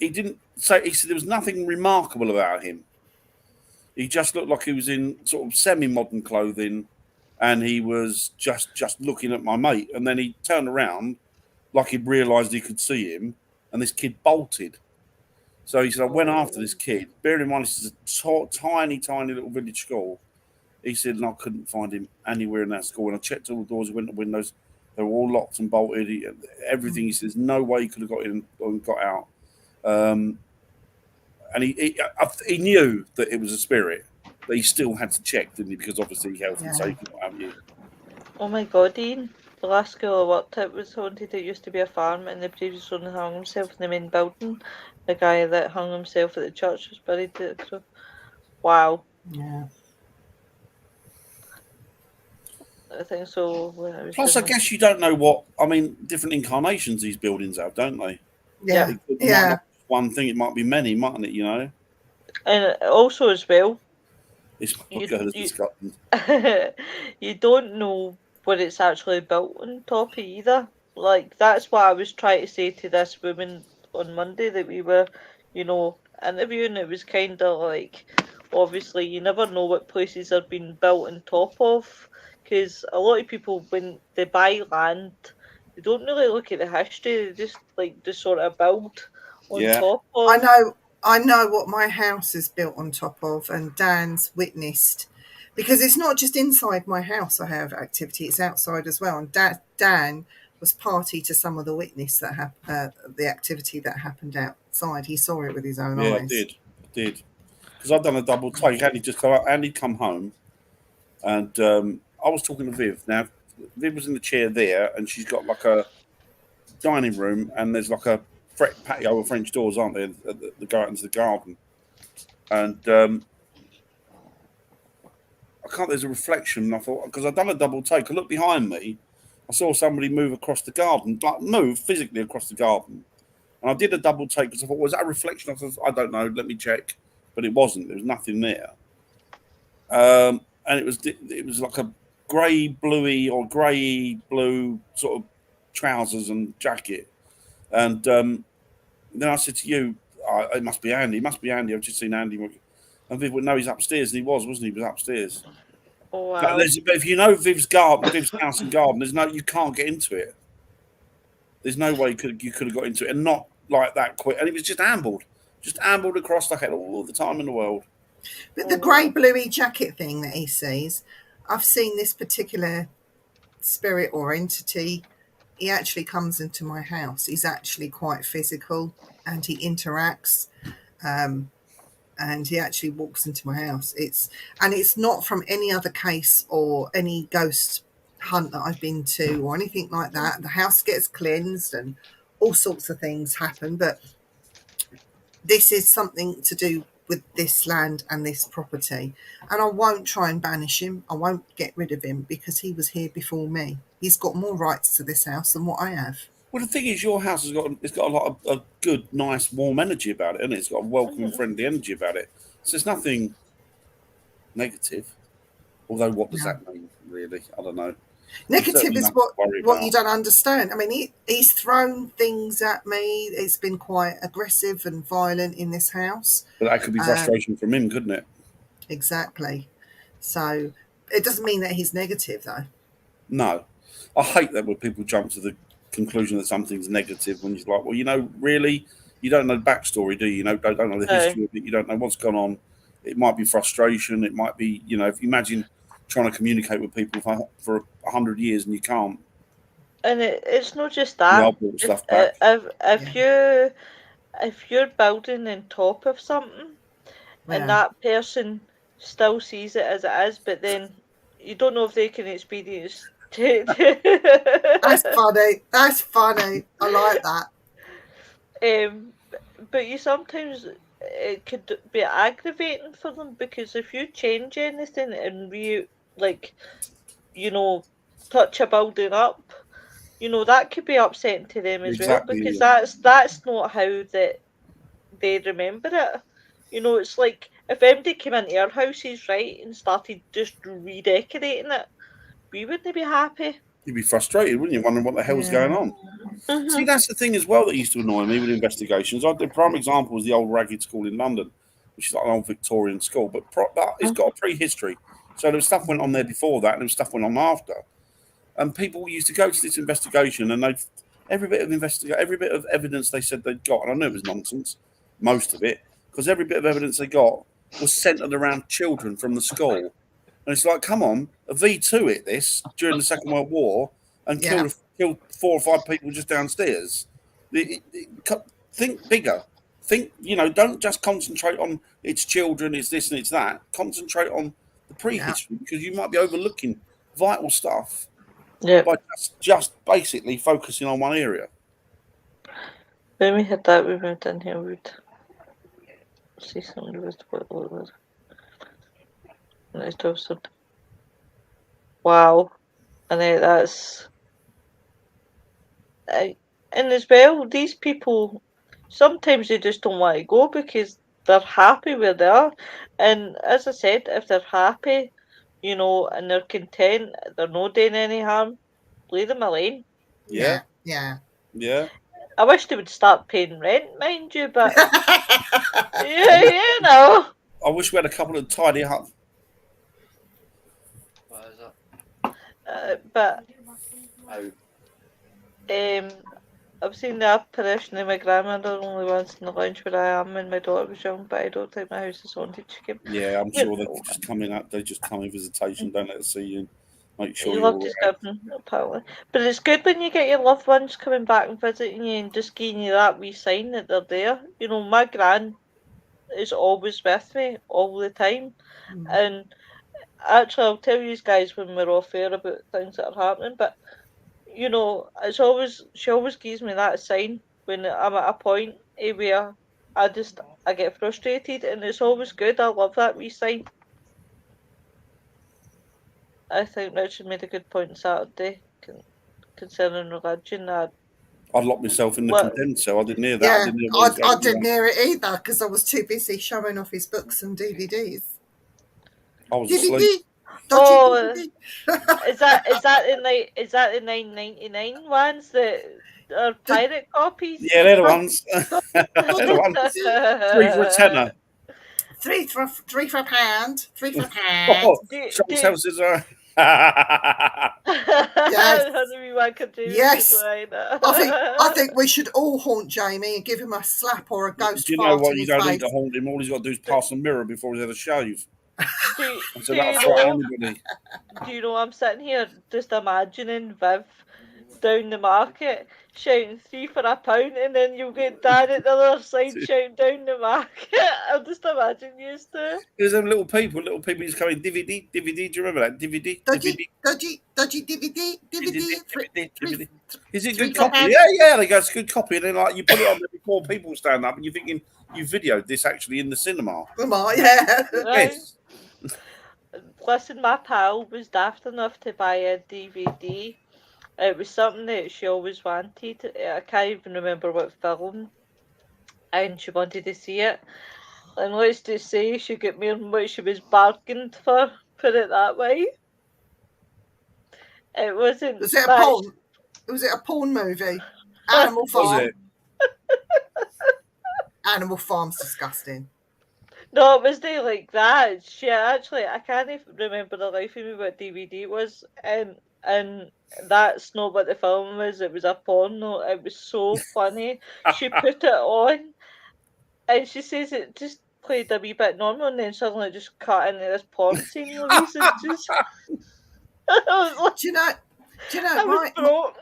there was nothing remarkable about him. He just looked like he was in sort of semi-modern clothing, and he was just looking at my mate. And then he turned around like he'd realised he could see him, and this kid bolted. So he said, I went after this kid. Bearing in mind, this is a tiny, tiny little village school. He said, and I couldn't find him anywhere in that school. And I checked all the doors, went to windows. They were all locked and bolted. Everything. He says, no way he could have got in and got out. And he knew that it was a spirit, but he still had to check, didn't he? Because obviously health and safety, what have you. Oh my God, Ian. The last school I worked at was haunted. It used to be a farm, and the previous owner hung himself in the main building. The guy that hung himself at the church was buried there. So, wow. Yeah. I think so. Plus, I guess you don't know different incarnations these buildings have, don't they? Yeah. It might not be one thing, it might be many, mightn't it, And also as well, you don't know what it's actually built on top of either. Like, that's what I was trying to say to this woman on Monday that we were, interviewing. It was kind of like, obviously, you never know what places are being built on top of, because a lot of people, when they buy land, they don't really look at the history. They just sort of build on top of. I know what my house is built on top of, and Dan's witnessed, because it's not just inside my house I have activity, it's outside as well. And Dan was party to some of the witness that the activity that happened outside. He saw it with his own eyes. Yeah, I did. Did. Because I'd done a double take. Andy'd come home, and I was talking to Viv. Now, Viv was in the chair there, and she's got like a dining room, and there's like a patio with French doors, aren't there? The go out into the garden, and there's a reflection. And I thought, because I'd done a double take, I looked behind me, I saw somebody move across the garden, like move physically across the garden, and I did a double take because I thought, was that a reflection? I thought, I don't know. Let me check, but it wasn't. There was nothing there. And it was like a grey bluey or grey blue sort of trousers and jacket. And then I said to you, it must be Andy. It must be Andy. I've just seen Andy. And Viv went, no, he's upstairs. And he wasn't he? He was upstairs. Oh, wow. But if you know Viv's house and garden, you can't get into it. There's no way you could have got into it, and not like that quick. And it was just ambled across the head all the time in the world. But the grey bluey jacket thing that he sees, I've seen this particular spirit or entity. He actually comes into my house. He's actually quite physical, and he interacts, and he actually walks into my house. It's not from any other case or any ghost hunt that I've been to or anything like that. The house gets cleansed and all sorts of things happen, but this is something to do with this land and this property, and I won't try and banish him. I won't get rid of him because he was here before me. He's got more rights to this house than what I have. Well, the thing is, your house has got a lot of good, nice, warm energy about it, and it's got a welcoming, friendly energy about it. So there's nothing negative. Although, what does that mean, really? I don't know. Negative is what you don't understand. I mean, he's thrown things at me. It's been quite aggressive and violent in this house. But that could be frustration from him, couldn't it? Exactly. So it doesn't mean that he's negative, though. No. I hate that when people jump to the conclusion that something's negative when you're like, well, really, you don't know the backstory, do you? Don't know the history of it. You don't know what's gone on. It might be frustration. It might be, if you imagine trying to communicate with people for 100 years and you can't. And it's not just that. If you're building on top of something, and that person still sees it as it is, but then you don't know if they can experience. That's funny. I like that. But you sometimes, it could be aggravating for them, because if you change anything and touch a building up, that could be upsetting to them as well, because that's not how they remember it. It's like if MD came into our houses, right, and started just redecorating it, we wouldn't be happy. You'd be frustrated, wouldn't you? Wondering what the hell's going on. Mm-hmm. See, that's the thing as well that used to annoy me with investigations. The prime example was the old Ragged School in London, which is like an old Victorian school, but it's got a prehistory. So there was stuff went on there before that, and there was stuff went on after. And people used to go to this investigation, and every bit of evidence they said they'd got, and I knew it was nonsense, most of it, because every bit of evidence they got was centered around children from the school. And it's like, come on, a V2 hit this during the Second World War and killed 4 or 5 people just downstairs. Think bigger. Think, don't just concentrate on it's children, it's this and it's that. Concentrate on the prehistory, because you might be overlooking vital stuff by just basically focusing on one area. When we had that, we moved in here, we'd see somebody with what. Wow. And that's, and as well, these people, sometimes they just don't want to go because they're happy where they are. And as I said, if they're happy, and they're content, they're not doing any harm, leave them alone. Yeah. I wish they would start paying rent, mind you, but I wish we had a couple of tidy up. But I've seen the apparition of my grandmother only once in the lounge where I am when my daughter was young, but I don't think my house is haunted. Yeah, I'm sure they just come in. They just come in visitation. Don't let us see you. Make sure you you're love disturbing, apparently. But it's good when you get your loved ones coming back and visiting you and just giving you that wee sign that they're there. My gran is always with me all the time. And actually, I'll tell you guys when we're off air about things that are happening, but you know, she always gives me that sign when I'm at a point where I get frustrated, and it's always good. I love that wee sign. I think Richard made a good point on Saturday concerning religion. I locked myself in the condemned cell. I didn't hear that. Yeah, I didn't hear it either because I was too busy showing off his books and DVDs. I was asleep. DVD. Is that the 9.99 ones that are pirate copies? Yeah, they're the ones. They're the ones. 3 for a tenner. Three for a pound. 3 for a pound. Oh, Sean's houses are. Yes. I think we should all haunt Jamie and give him a slap or a ghost. Do you know what? You don't need to haunt him. All he's got to do is pass a mirror before he's had a shave. So that'll frighten anybody. Do you know I'm sitting here just imagining Viv down the market shouting 3 for a pound, and then you'll get Dan at the other side shouting down the market. I'm just imagining you two. There's them little people who's coming DVD. Do you remember that? DVD. DVD. Is it good copy? Yeah. They go, it's good copy, and then like you put it on there before people stand up, and you're thinking you videoed this actually in the cinema. Yeah. Yes. Listen, my pal was daft enough to buy a DVD. It was something that she always wanted. I can't even remember what film, and she wanted to see it. And let's just say she got more than what she was bargained for. Put it that way. It wasn't. Was it a porn? Was it a porn movie? Animal Farm. Was it? Animal Farm's disgusting. No, it was not like that. She actually, I can't even remember the life of me what DVD it was, and that's not what the film was. It was a porno. It was so funny. She put it on, and she says it just played a wee bit normal, and then suddenly it just cut into this porn scene. Louise, just... Do you know?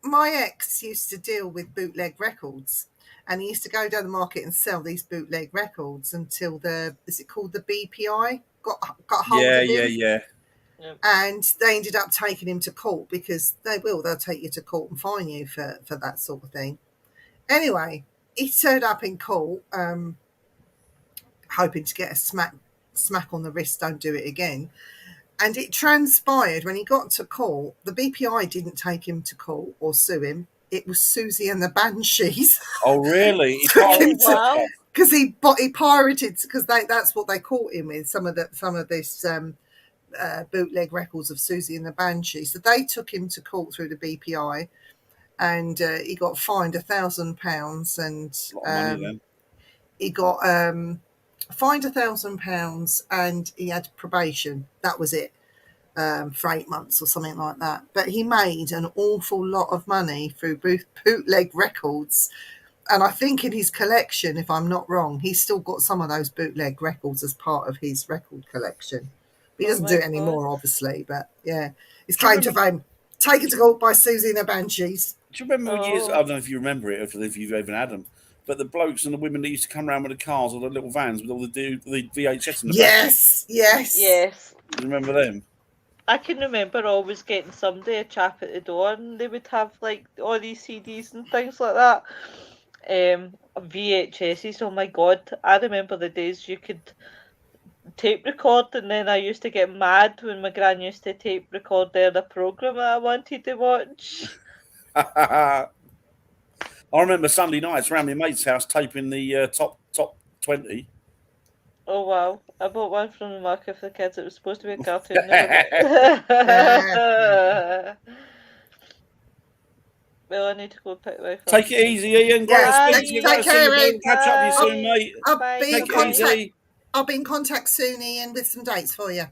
My ex used to deal with bootleg records. And he used to go down the market and sell these bootleg records until is it called the BPI got hold of him? Yeah. And they ended up taking him to court because they'll take you to court and fine you for that sort of thing. Anyway, he turned up in court, hoping to get a smack on the wrist, don't do it again. And it transpired when he got to court, the BPI didn't take him to court or sue him. It was Susie and the Banshees. Oh, really? Because he pirated, because that's what they caught him with, some of this bootleg records of Susie and the Banshees. So they took him to court through the BPI, and he got fined £1,000, and money, then. he got fined £1,000, and he had probation. That was it. For 8 months or something like that. But he made an awful lot of money through bootleg records. And I think in his collection, if I'm not wrong, he's still got some of those bootleg records as part of his record collection. He doesn't do it anymore, obviously. But yeah, his claim to fame, taken to court by Susie and the Banshees. Do you remember years? I don't know if you remember it, or if you've even had them. But the blokes and the women that used to come around with the cars or the little vans with all the VHS in the back. Yes. You remember them? I can remember always getting a chap at the door, and they would have like all these CDs and things like that. VHSs, oh my god. I remember the days you could tape record, and then I used to get mad when my gran used to tape record the program that I wanted to watch. I remember Sunday nights around my mate's house taping the top 20. Oh wow! I bought one from the market for the kids. It was supposed to be a cartoon. Well, I need to go pick my phone. Take it easy, Ian. Take care, Ian. Catch up with you soon, mate. I'll be in contact soon, Ian, with some dates for you.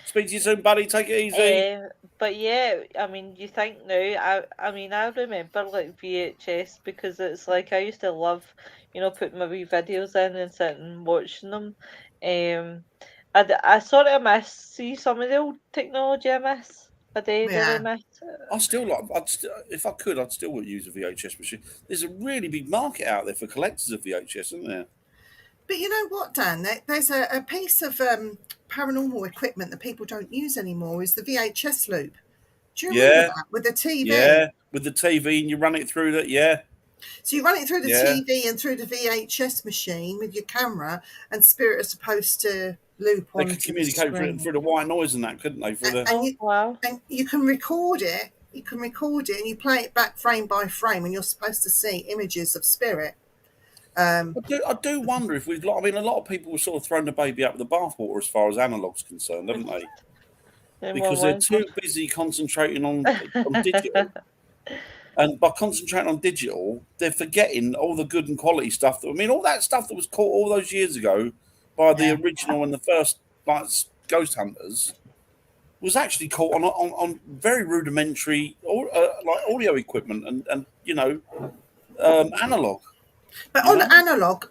Speak to you soon, buddy. Take it easy. But yeah, I mean, you think now, I remember like VHS, because it's like I used to love, putting my wee videos in and sitting and watching them. I sort of see some of the old technology I miss. Really miss. If I could, I'd still use a VHS machine. There's a really big market out there for collectors of VHS, isn't there? But you know what, Dan? There's a piece of paranormal equipment that people don't use anymore is the VHS loop. Do you remember that? With the TV? Yeah, with the TV, and you run it through that, yeah. So you run it through the TV and through the VHS machine with your camera, and spirit are supposed to loop They onto could communicate through the white noise and that, couldn't they? And you can record it. You can record it and you play it back frame by frame, and you're supposed to see images of spirit. I do wonder if we've. I mean, a lot of people have sort of thrown the baby out with the bathwater as far as analog's concerned, haven't they? Because they're too busy concentrating on digital. And by concentrating on digital, they're forgetting all the good and quality stuff. I mean, all that stuff that was caught all those years ago by the original and the first ghost hunters was actually caught on very rudimentary like audio equipment and analog. But on analog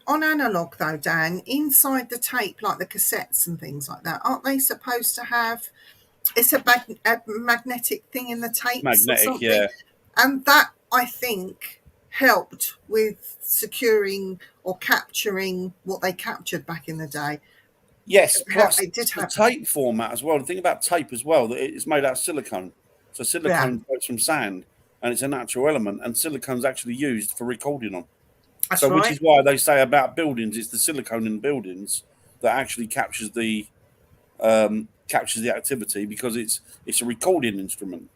though, Dan, inside the tape, like the cassettes and things like that, aren't they supposed to have? It's a magnetic thing in the tapes. Magnetic, or something? yeah. And that, I think, helped with securing or capturing what they captured back in the day. Yes, plus the tape format as well. The thing about tape as well, that it's made out of silicone. So silicone comes from sand, and it's a natural element, and silicone's actually used for recording on. That's right. Which is why they say about buildings, it's the silicone in buildings that actually captures the activity, because it's a recording instrument.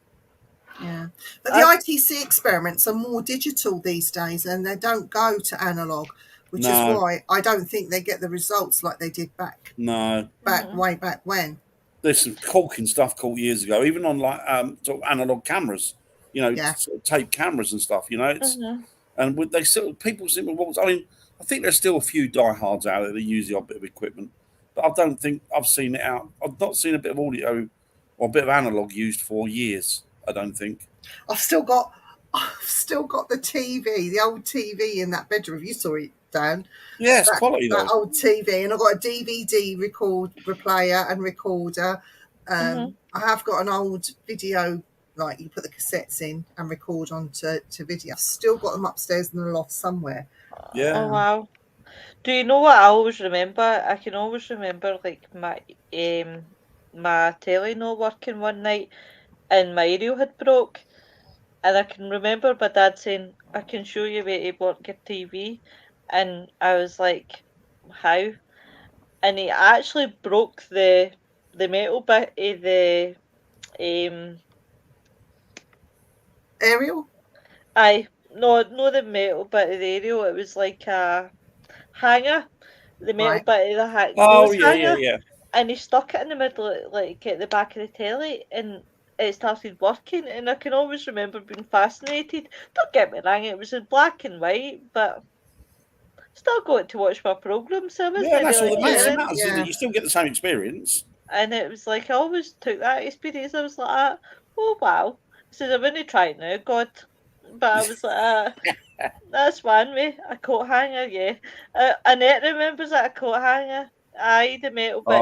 Yeah, but the ITC experiments are more digital these days, and they don't go to analog, which is why I don't think they get the results like they did way back when. There's some corking stuff caught years ago, even on like sort of analog cameras, sort of tape cameras and stuff. It's and people seem to. I mean, I think there's still a few diehards out there that use the odd bit of equipment, but I don't think I've seen it out. I've not seen a bit of audio or a bit of analog used for years. I don't think. I've still got the TV, the old TV in that bedroom. You saw it, Dan. Yeah, it's quality though. That old TV, and I've got a DVD player and recorder. I have got an old video, like you put the cassettes in and record onto video. I've still got them upstairs in the loft somewhere. Yeah. Oh wow. Do you know what I always remember? I can always remember like my telly not working one night, and my aerial had broke, and I can remember my dad saying, "I can show you where to work your TV," and I was like, "How?" And he actually broke the metal bit of the aerial. No, the metal bit of the aerial. It was like a hanger, the metal bit of the hanger. Oh yeah. And he stuck it in the middle, like at the back of the telly, and it started working. And I can always remember being fascinated. Don't get me wrong, it was in black and white, but still got to watch my programme. So that's all that matters, isn't it? You still get the same experience. And it was like, I always took that experience. I was like, oh wow. I said, I wouldn't try it now, God. But I was like, that's one way, a coat hanger, yeah. Annette remembers that, a coat hanger. Aye, the metal bit.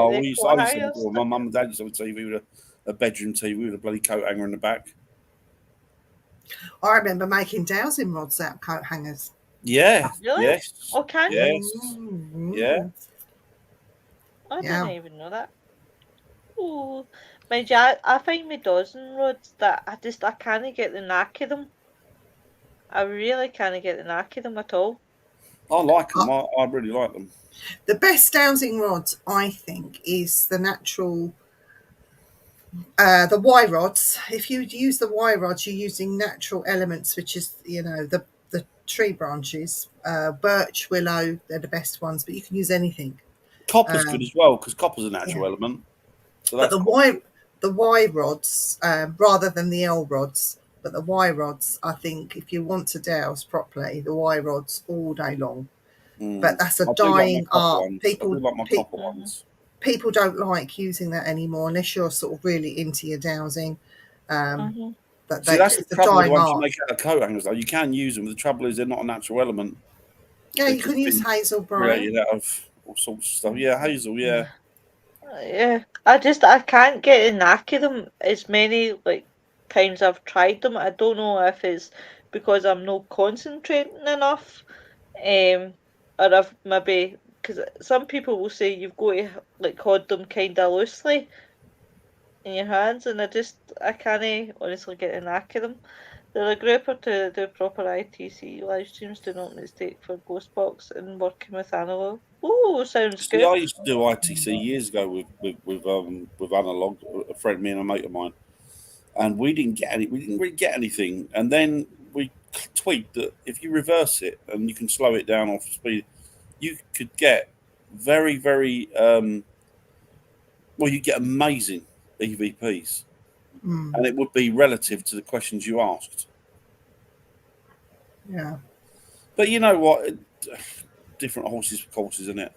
Oh, my mum and dad used to have a TV with a bedroom TV with a bloody coat hanger in the back. I remember making dowsing rods out of coat hangers. Yeah. Really? Yes. Oh, can you? Yes. Yeah. I didn't even know that. Oh, mind you, I find my dozen rods that I can't get the knack of them. I really can't get the knack of them at all. I like them. I really like them. The best dowsing rods, I think, is the natural, the Y rods. If you use the Y rods, you're using natural elements, which is, the tree branches. Birch, willow, they're the best ones, but you can use anything. Copper's good as well, because copper's a natural element. So but the Y rods, rather than the L rods, but the Y rods, I think, if you want to douse properly, the Y rods all day long. But that's a dying art. People don't like using that anymore unless you're sort of really into your dowsing. But that's the trouble with once you make out of coat hangers, though. You can use them. The trouble is they're not a natural element. Yeah, you can use hazel, Brian. Created out of all sorts of stuff. Yeah, hazel. Yeah. Yeah, I can't get the knack of them as many times I've tried them. I don't know if it's because I'm not concentrating enough, or I've maybe because some people will say you've got to like hold them kind of loosely in your hands, and I can't honestly get a knack of them. They're a grouper to do proper ITC live streams. Do not mistake for Ghostbox and working with analog. Ooh, sounds See, I good. used to do ITC years ago with analog, a friend, me and a mate of mine, and we didn't really get anything. And then we tweaked that if you reverse it and you can slow it down off speed, you could get very, very well. You get amazing EVPs, and it would be relative to the questions you asked. Yeah. But you know what? Different horses for courses, isn't it?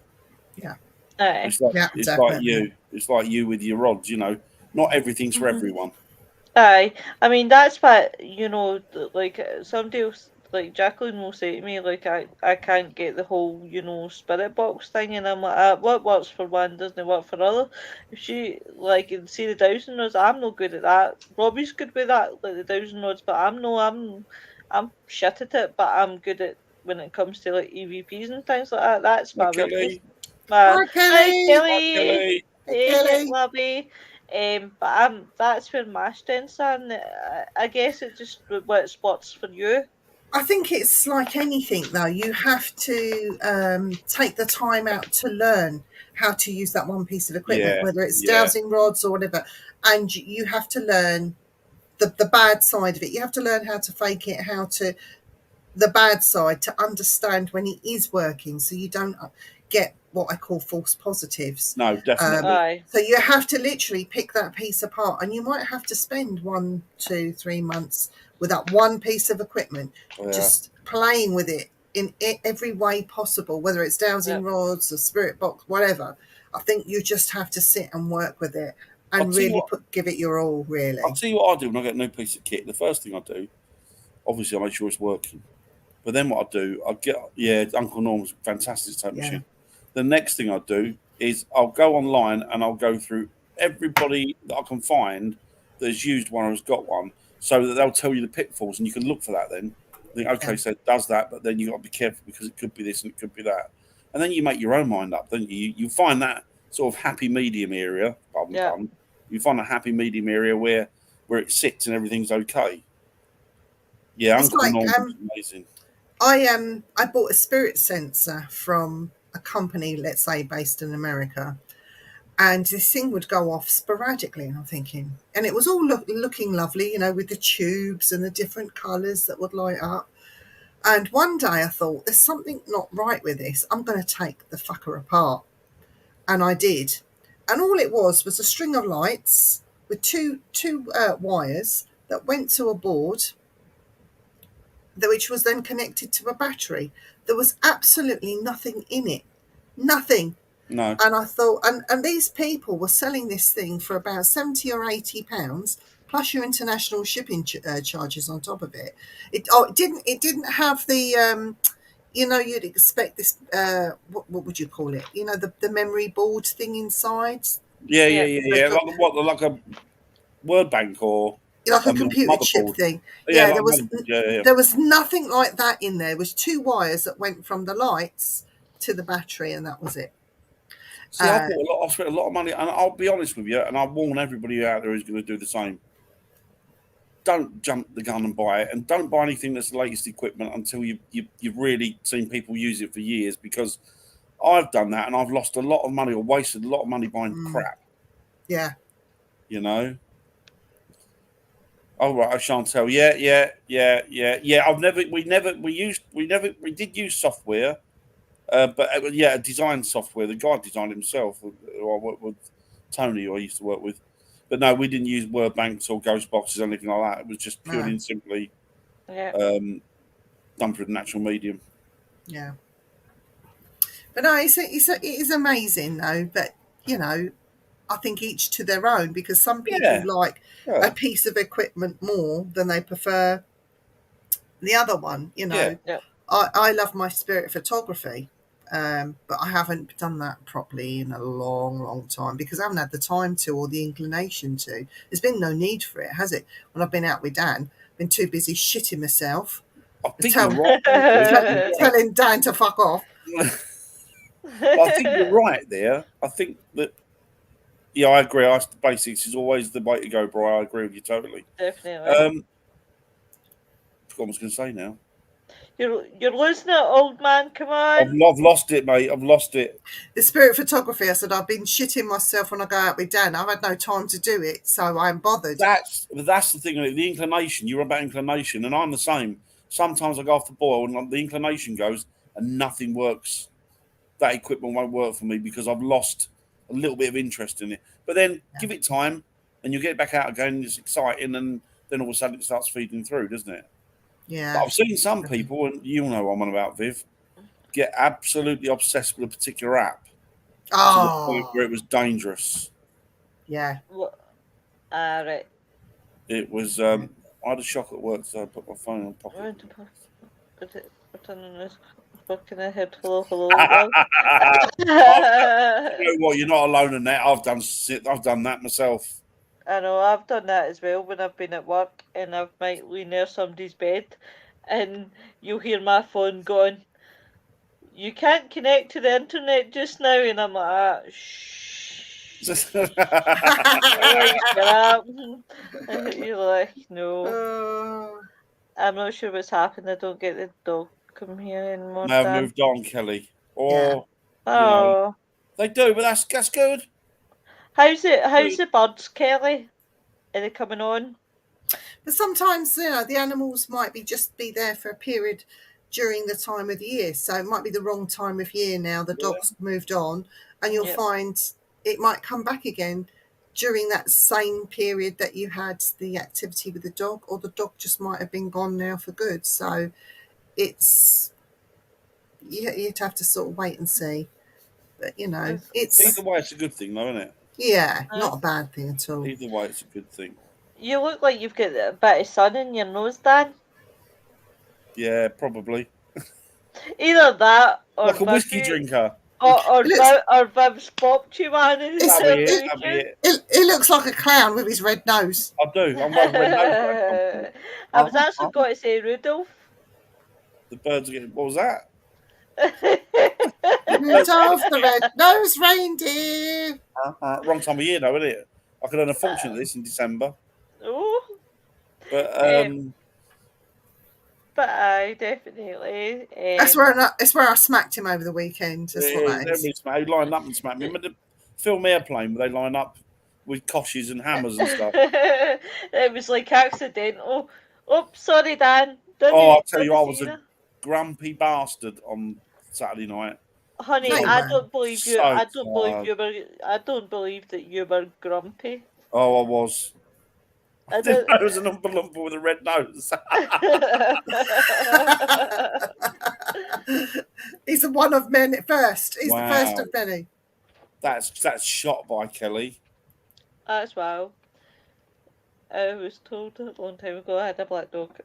Yeah. It's like Definitely. It's like you with your rods. You know, not everything's for everyone. Aye, I mean that's what like somebody else, like Jacqueline will say to me, like I can't get the whole spirit box thing, and I'm like, what works for one doesn't work for other. If she like see the dowsing rods, I'm no good at that. Robbie's good with that, like the dowsing rods, but I'm shit at it, but I'm good at when it comes to like EVPs and things like that. That's Hi, my weakness. Kelly. Hi, Hi Kelly. Hi, Kelly. Kelly. Hey, lovey. But that's where my strengths are. And I guess it just what spots for you. I think it's like anything, though. You have to take the time out to learn how to use that one piece of equipment, Yeah, whether it's yeah. dowsing rods or whatever. And you have to learn the bad side of it. You have to learn how to fake it, the bad side, to understand when it is working, so you don't get what I call false positives. No, definitely. So you have to literally pick that piece apart, and you might have to spend 1, 2, 3 months with that one piece of equipment, just playing with it in every way possible, whether it's dowsing rods or spirit box, whatever. I think you just have to sit and work with it and really give it your all, really. I'll tell you what I do when I get a new piece of kit. The first thing I do, obviously, I make sure it's working. But then what I do, Uncle Norm's fantastic tape machine. The next thing I do is I'll go online and I'll go through everybody that I can find that has used one or has got one, so that they'll tell you the pitfalls, and you can look for that then. Think, okay, so it does that, but then you've got to be careful because it could be this and it could be that. And then you make your own mind up, don't you? You find that sort of happy medium area, pardon. You find a happy medium area where it sits and everything's okay. Yeah, it's Uncle Norm's amazing. I bought a spirit sensor from a company, let's say, based in America, and this thing would go off sporadically, and I'm thinking, and it was all looking lovely, with the tubes and the different colours that would light up. And one day I thought, there's something not right with this. I'm going to take the fucker apart. And I did. And all it was a string of lights with two wires that went to a board, which was then connected to a battery. There was absolutely nothing in it. Nothing. No. And I thought, and these people were selling this thing for about £70 or £80, plus your international shipping charges on top of it. It didn't have the you'd expect this. What would you call it? The memory board thing inside. Yeah. Like a word bank or like a computer chip thing. Yeah, there was nothing like that in there. It was 2 wires that went from the lights to the battery, and that was it. See, I spent a lot of money, and I'll be honest with you, and I warn everybody out there who's going to do the same. Don't jump the gun and buy it, and don't buy anything that's the latest equipment until you've really seen people use it for years, because I've done that and I've lost a lot of money or wasted a lot of money buying crap. Yeah. Oh right, I shan't tell. Yeah. We did use software, but design software. The guy designed himself. Who I worked with, Tony, who I used to work with. But no, we didn't use word banks or ghost boxes or anything like that. It was just purely and simply done through the natural medium. Yeah. But no, it is amazing though. But I think each to their own, because some people like a piece of equipment more than they prefer the other one. I love my spirit photography, but I haven't done that properly in a long, long time because I haven't had the time to or the inclination to. There's been no need for it, has it? When I've been out with Dan, I've been too busy shitting myself. I think you're right. Telling Dan to fuck off. But I think you're right there. I think that, yeah, I agree. The basics is always the way to go, Brian. I agree with you totally. Definitely. Forgot what I was going to say now. You're losing it, old man. Come on. I've lost it, mate. I've lost it. The spirit photography. I said I've been shitting myself when I go out with Dan. I've had no time to do it, so I'm bothered. That's the thing. The inclination. You're about inclination, and I'm the same. Sometimes I go off the boil, and the inclination goes, and nothing works. That equipment won't work for me because I've lost a little bit of interest in it. But then give it time, and you get it back out again. And it's exciting, and then all of a sudden it starts feeding through, doesn't it? Yeah. But I've seen some people, and you know what I'm on about, Viv, get absolutely obsessed with a particular app to the point where it was dangerous. Yeah. Right. It was. I had a shock at work, so I put my phone in my pocket. Fucking head. Hello. You know what? You're not alone in that. I've done that myself. I know, I've done that as well when I've been at work and I might lean near somebody's bed and you'll hear my phone going, "You can't connect to the internet just now," and I'm like, shh. You're like, no. I'm not sure what's happened. I don't get the dog come here anymore. Now I've moved on, Kelly. Or you know, they do, but that's good. How's the birds, Kelly? Are they coming on? But sometimes, the animals might just be there for a period during the time of the year. So it might be the wrong time of year now. The dog's moved on, and you'll find it might come back again during that same period that you had the activity with the dog, or the dog just might have been gone now for good. So it's you'd have to sort of wait and see. But it's either way, it's a good thing, though, isn't it? Yeah, not a bad thing at all. Either way, it's a good thing. You look like you've got a bit of sun in your nose, Dan. Yeah, probably. Either that, or like a whiskey drinker. Or Viv's popped you, man. He looks like a clown with his red nose. I do. I'm wearing red nose. I was actually going to say Rudolph. The birds are getting. What was that? Rudolph the red-nosed reindeer. Wrong time of year, though, isn't it? I could earn a fortune at this in December. Oh. But I definitely. It's where I smacked him over the weekend. That's what that is. They lined up and smacked me. Remember the film Airplane where they line up with koshes and hammers and stuff? It was like accidental. Oh, sorry, Dan. I'll tell you, I was a grumpy bastard on Saturday night. Honey, I don't believe you. I don't believe that you were grumpy. Oh, I was. I didn't know it was an Oompa Loompa with a red nose. He's the one of many first. He's the first of many. That's shot by Kelly. That's wow. I was told a long time ago I had a black dog.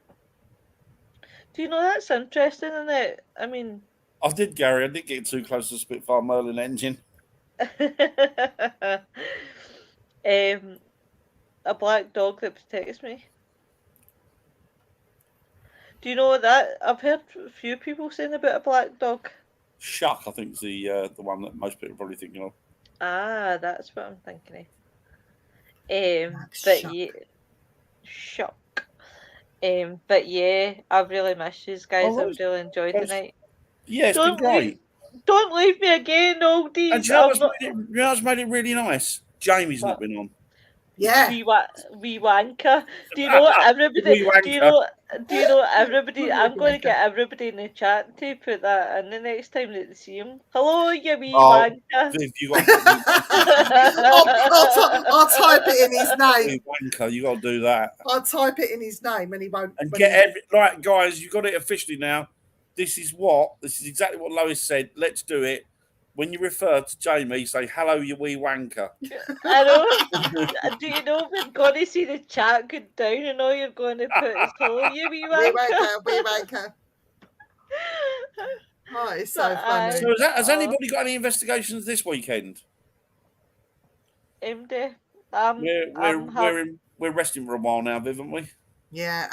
Do you know that's interesting, isn't it? I mean, I did, Gary. I did get too close to the Spitfire Merlin engine. A black dog that protects me. Do you know that? I've heard a few people saying about a black dog. Shuck, I think, is the one that most people are probably thinking of. Ah, that's what I'm thinking of. But yeah, Shuck. But yeah, I've really missed you guys. I've really enjoyed the night. Yeah, it's been great. Don't leave me again, oldies. And you know what's made it really nice? Jamie's not been on. Yeah. Wee wanker. Do you know everybody? Do you know everybody? I'm going to get everybody in the chat to put that in the next time that they see him. Hello, you wee wanker. Viv, you got I'll type it in his name. Wee wanker, you got to do that. I'll type it in his name, and he won't. And get right, guys. You got it officially now. This is exactly what Lois said. Let's do it. When you refer to Jamie, say, "Hello, you wee wanker." I know. Do you know we're going to see the chat go down and all you're going to put is "Hello, you wee wanker." Wee wanker. Oh, it's so funny. So has anybody got any investigations this weekend? MD. We're resting for a while now, haven't we? Yeah.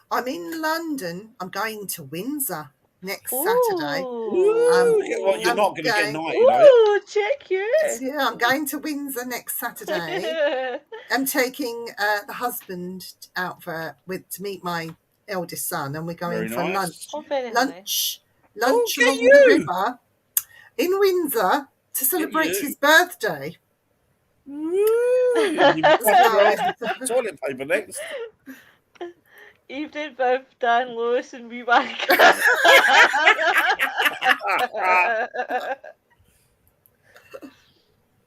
I'm in London. I'm going to Windsor next Saturday. Well, you're I'm not going to get going- night, you know. Check you. Yeah, I'm going to Windsor next Saturday. I'm taking the husband out to meet my eldest son, and we're going Very for nice. Very nice. lunch get along the you. river in Windsor to celebrate you. his birthday. You toilet paper next. Evening with Dan Lewis and me back.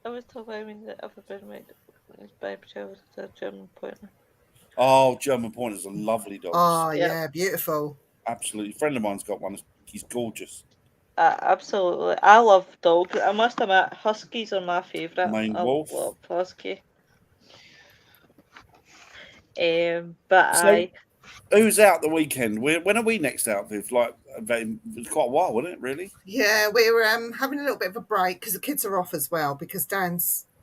I was told by me that I've been made by a German pointer. Oh, German pointers are lovely dogs. Oh, yeah, beautiful. Absolutely. A friend of mine's got one. He's gorgeous. Absolutely. I love dogs. I must admit, Huskies are my favourite. Maine I Wolf. love Husky. But So, who's out the weekend? When are we next out, Viv? Like, it was quite a while, wasn't it, really? Yeah, we're having a little bit of a break because the kids are off as well, because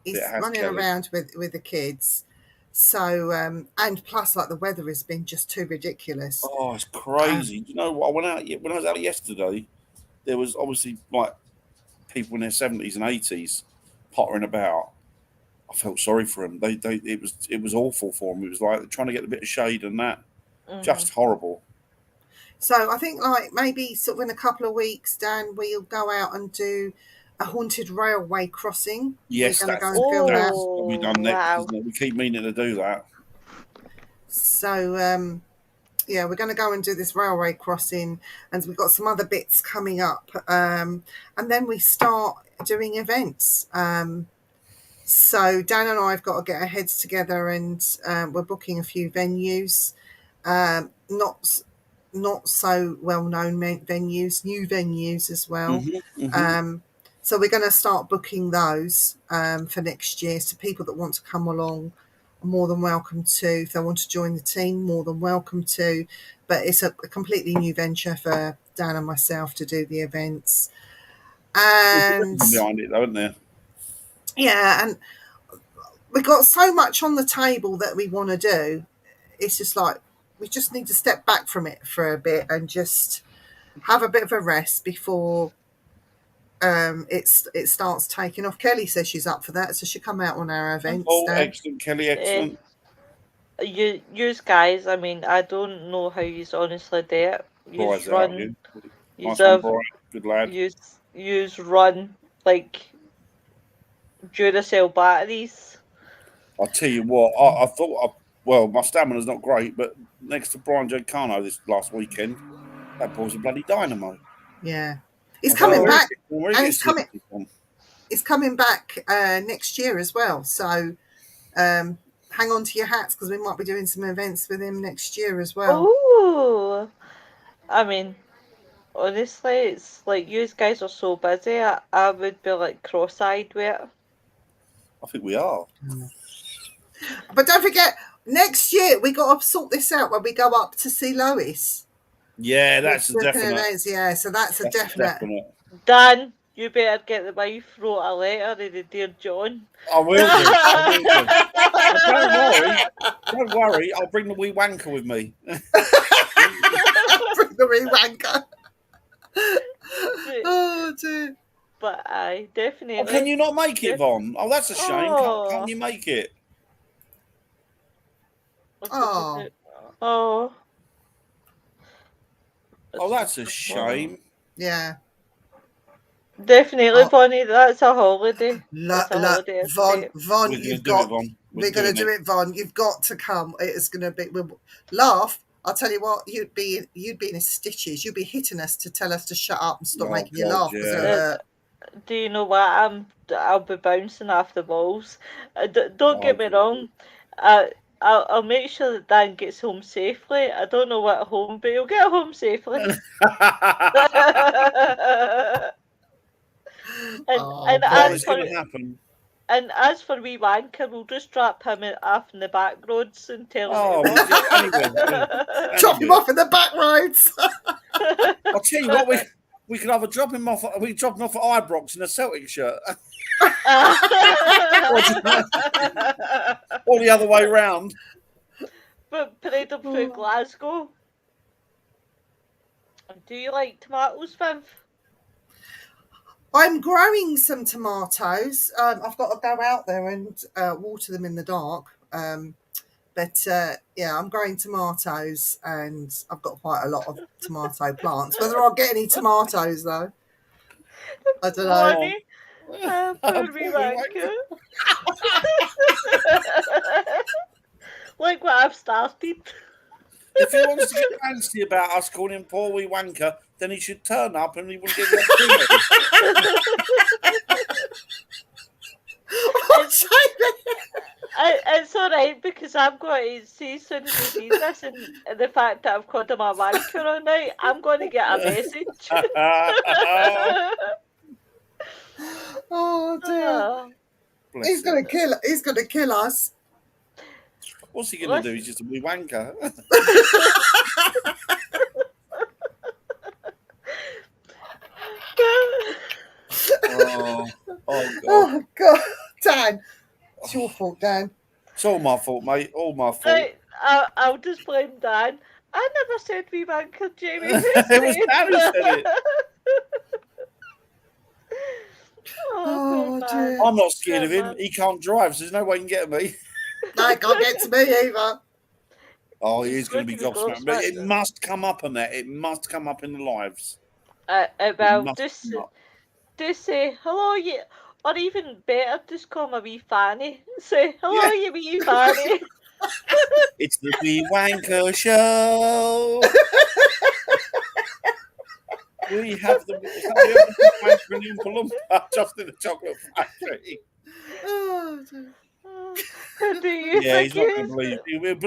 he's running around with the kids. So, and plus, like, the weather has been just too ridiculous. Oh, it's crazy. You know what? When I was out yesterday, there was obviously like people in their 70s and 80s pottering about. I felt sorry for them. It was awful for them. It was like trying to get a bit of shade and that. Just horrible. So I think, like, maybe sort of in a couple of weeks, Dan, we'll go out and do a haunted railway crossing. Yes, we're going to go and film that. That'll be done next, isn't it? We keep meaning to do that. So yeah, we're going to go and do this railway crossing, and we've got some other bits coming up, and then we start doing events. So Dan and I have got to get our heads together, and we're booking a few venues, not so well-known venues, new venues as well. So we're going to start booking those for next year. So people that want to come along are more than welcome to. If they want to join the team, more than welcome to. But it's a completely new venture for Dan and myself to do the events. And behind it, though, isn't there? Yeah, and we've got so much on the table that we want to do. It's just like we just need to step back from it for a bit and just have a bit of a rest before it starts taking off. Kelly says she's up for that, so she'll come out on our events. Oh, excellent, Kelly, excellent. You guys, I mean, I don't know how you honestly do it. You run. Good lad. You run like Duracell batteries. I'll tell you what, I thought, well, my stamina's not great, but next to Brian Giancano this last weekend, that boy's a bloody dynamo. Yeah. He's coming back. And he's coming back next year as well. So hang on to your hats, because we might be doing some events with him next year as well. Oh, I mean, honestly, it's like you guys are so busy. I would be like cross-eyed with it. I think we are. But don't forget, next year we got to sort this out when we go up to see Lois. Yeah, that's a definite. Yeah, so that's a definite. Dan, you better get the wife wrote a letter to the dear John. I will do. Don't worry. I'll bring the wee wanker with me. Bring the wee wanker. Oh dear. But I definitely. Oh, can you not make it, Von? Oh, that's a shame. Can't you make it? Oh. Oh, that's a shame. Yeah. Definitely, Bonnie. That's a holiday. Von, we're going to do it, Von. You've got to come. It's going to be. We'll laugh. I'll tell you what. You'd be in stitches. You'd be hitting us to tell us to shut up and stop making you laugh. Yeah. Do you know what? I'll be bouncing off the walls. Don't get me wrong. I'll make sure that Dan gets home safely. I don't know what home, but he'll get home safely. And as for wee wanker, we'll just drop him off in the back roads and tell him. Drop him off in the back roads. I'll tell you what, we could either drop him off. We could drop him off at Ibrox in a Celtic shirt, or the other way round. But parade him through Glasgow. Do you like tomatoes, Viv? I'm growing some tomatoes. I've got to go out there and water them in the dark. But yeah, I'm growing tomatoes, and I've got quite a lot of tomato plants. Whether I'll get any tomatoes though, I don't know. Poor wee wanker. Like what I've started. If he wants to get fancy about us calling him poor wee wanker, then he should turn up and he will get the It's all right because I'm going to see as soon as he sees this and the fact that I've called him a wanker all night, I'm going to get a message. Oh dear! He's going to kill. He's going to kill us. What's he going to do? He's just a wee wanker. Oh God, Dan, it's your fault, Dan. It's all my fault, mate. All my fault. Right, I'll just blame Dan. I never said wee wanker, Jamie. It was Dan who said it. Oh dear! I'm not scared of him. He can't drive, so there's no way he can get to me. No, he can't get to me either. Oh, he is going to be gobsmacked. But it must come up on that. It must come up in the lives. Well, just say hello, you, or even better, just call me wee Fanny. Say hello, you wee Fanny. It's the Wee Wanker Show. We have the wanker in Oompa just in the chocolate factory. Oh, Do you Yeah, think he's not going to believe.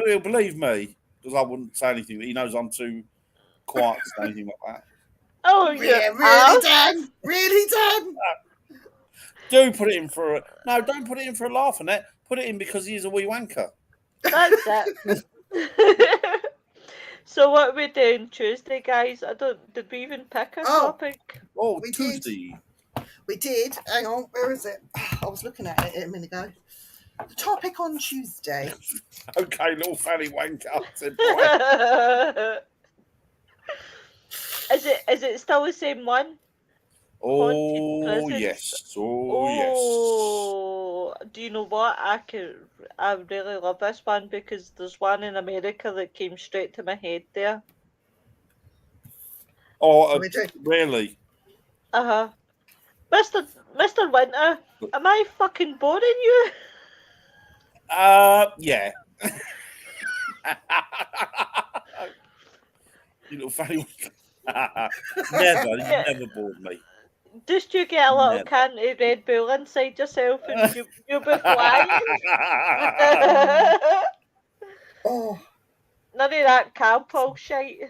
He'll believe me because I wouldn't say anything. He knows I'm too quiet to say anything like that. Oh yeah, really, Dan? Really, Dan? Do put it in for a no. Don't put it in for a laugh on that. Put it in because he's a wee wanker. That's it. So what are we doing Tuesday, guys? Did we even pick a topic? Oh, Tuesday. We did. Hang on, where is it? I was looking at it a minute ago. The topic on Tuesday. Okay, little fanny wanker. Is it still the same one? Oh yes. Oh yes. Do you know what? I really love this one because there's one in America that came straight to my head there. Oh, really? Mr. Winter, am I fucking boring you? Yeah. You little fanny wanker. You never bored me. Just you get a little can of Red Bull inside yourself and you'll be flying. Oh. None of that cowpole shite.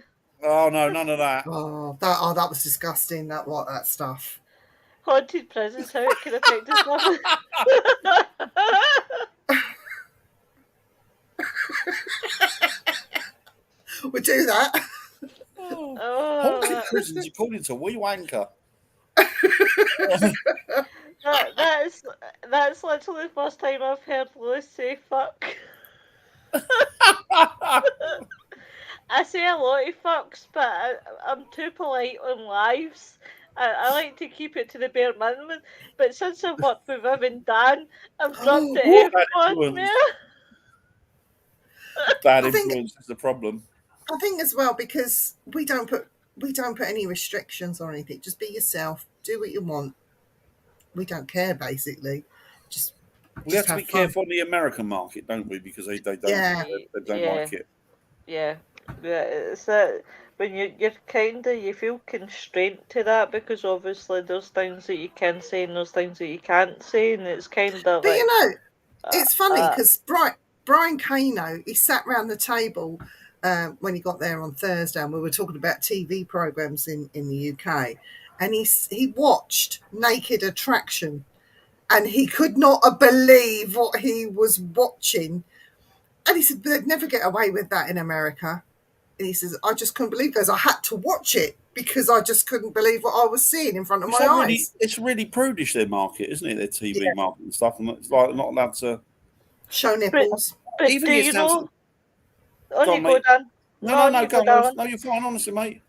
Oh no, none of that. That was disgusting. That stuff. Haunted prisons, how it can affect us all. We'll do that. Haunted prisons according to wee wanker. That's literally the first time I've heard Lewis say fuck. I say a lot of fucks, but I'm too polite on lives. I like to keep it to the bare minimum. But since I've worked with Viv and Dan, I've dropped the F on there. Bad influence is the problem. I think as well because we don't put any restrictions or anything. Just be yourself. Do what you want. We don't care, basically. We have to be careful on the American market, don't we? Because they don't like it. Yeah. It's that when you're you feel constrained to that because obviously there's things that you can say and there's things that you can't say, and it's kind of. But you know, it's funny because Brian Kano, he sat round the table when he got there on Thursday, and we were talking about TV programs in the UK, and he watched Naked Attraction, and he could not believe what he was watching, and he said they'd never get away with that in America. And he says, I just couldn't believe it. I had to watch it because I just couldn't believe what I was seeing in front of my eyes. It's really prudish, their market, isn't it? Their TV market and stuff. And it's like not allowed to show nipples. But even do you know? On you go, Dan. No, go on. No, you're fine, honestly, mate.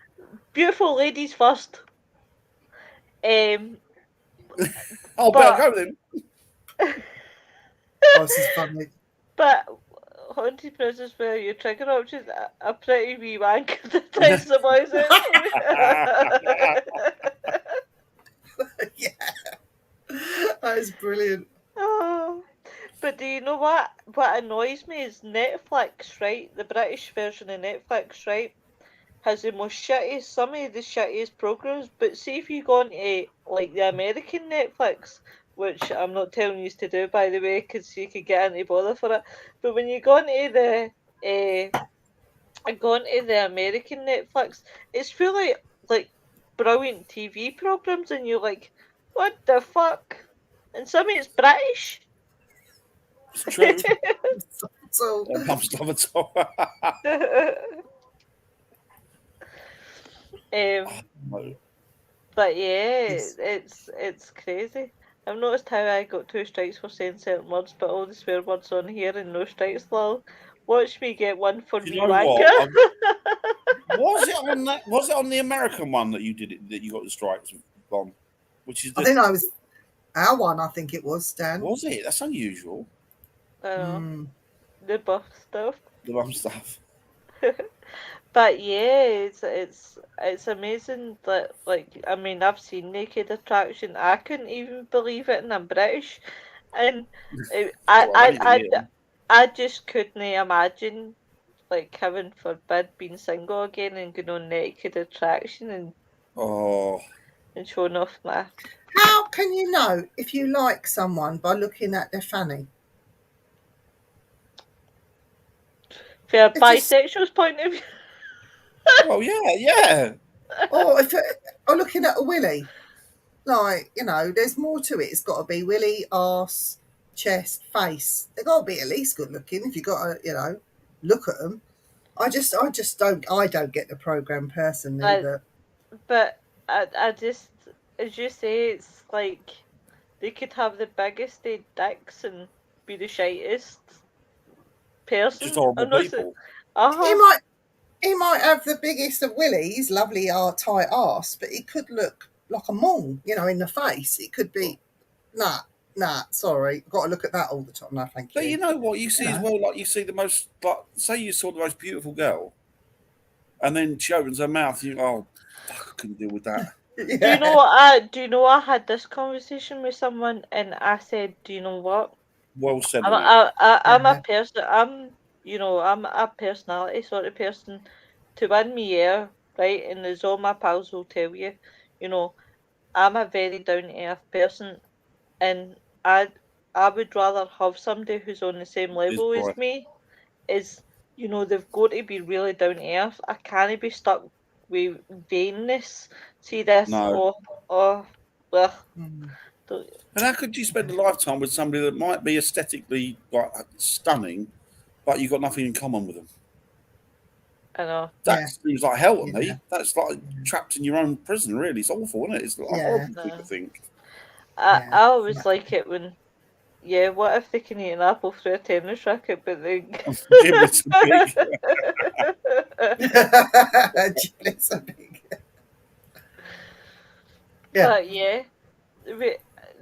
beautiful ladies first. Oh, better go then. Oh, this is funny. But Haunted Prisons where your trigger options are pretty wee wank to test the boys out for you. Yeah. That is brilliant. Oh, but do you know what? What annoys me is Netflix, right? The British version of Netflix, right? Has the most shittiest, some of the shittiest programs. But see if you go into like the American Netflix, which I'm not telling you to do by the way, because you could get into bother for it. But when you go into the American Netflix, it's full of like brilliant TV programs, and you're like, what the fuck? And some of it's British. It's true. So Mum stuff at all. But yeah, it's crazy. I've noticed how I got 2 strikes for saying certain words, but all the swear words on here and no strikes, lol. Watch me get one for Do me you know wanker. what? Was it on the American one that you did it that you got the strikes on? Which is I think I was our one. I think it was, Stan. Was it? That's unusual. I know. The buff stuff. The mum stuff. But yeah, it's amazing that like I mean I've seen Naked Attraction. I couldn't even believe it, and I'm British, and I just couldn't imagine like heaven forbid being single again and going on Naked Attraction and showing off my. How can you know if you like someone by looking at their fanny? From a bisexual's point of view. Oh yeah. Or looking at a willy. Like, there's more to it. It's got to be willy, arse, chest, face. They've got to be at least good looking if you've got to, look at them. I don't get the program personally. But I just, as you say, it's like they could have the biggest dicks and be the shittest person. Just horrible people. He might have the biggest of willies, lovely tight arse, but he could look like a mole, in the face. It could be, nah, sorry, got to look at that all the time. No, thank you. But you know what you see as well, like you see the most, like say you saw the most beautiful girl, and then she opens her mouth, you fuck, I couldn't deal with that. Yeah. Do you know I had this conversation with someone and I said, do you know what? Well said. I'm a person. I'm a personality sort of person. To win me, yeah, right. And as all my pals will tell you, I'm a very down to earth person, and I would rather have somebody who's on the same level as me. They've got to be really down to earth. I can't be stuck with vainness. See this? No. Well. And how could you spend a lifetime with somebody that might be aesthetically like stunning, but you've got nothing in common with them? I know. That seems like hell to me. That's like trapped in your own prison, really. It's awful, isn't it? It's like a horrible thing to think. I always like it when, what if they can eat an apple through a tennis racket, but they... Giblets are big. But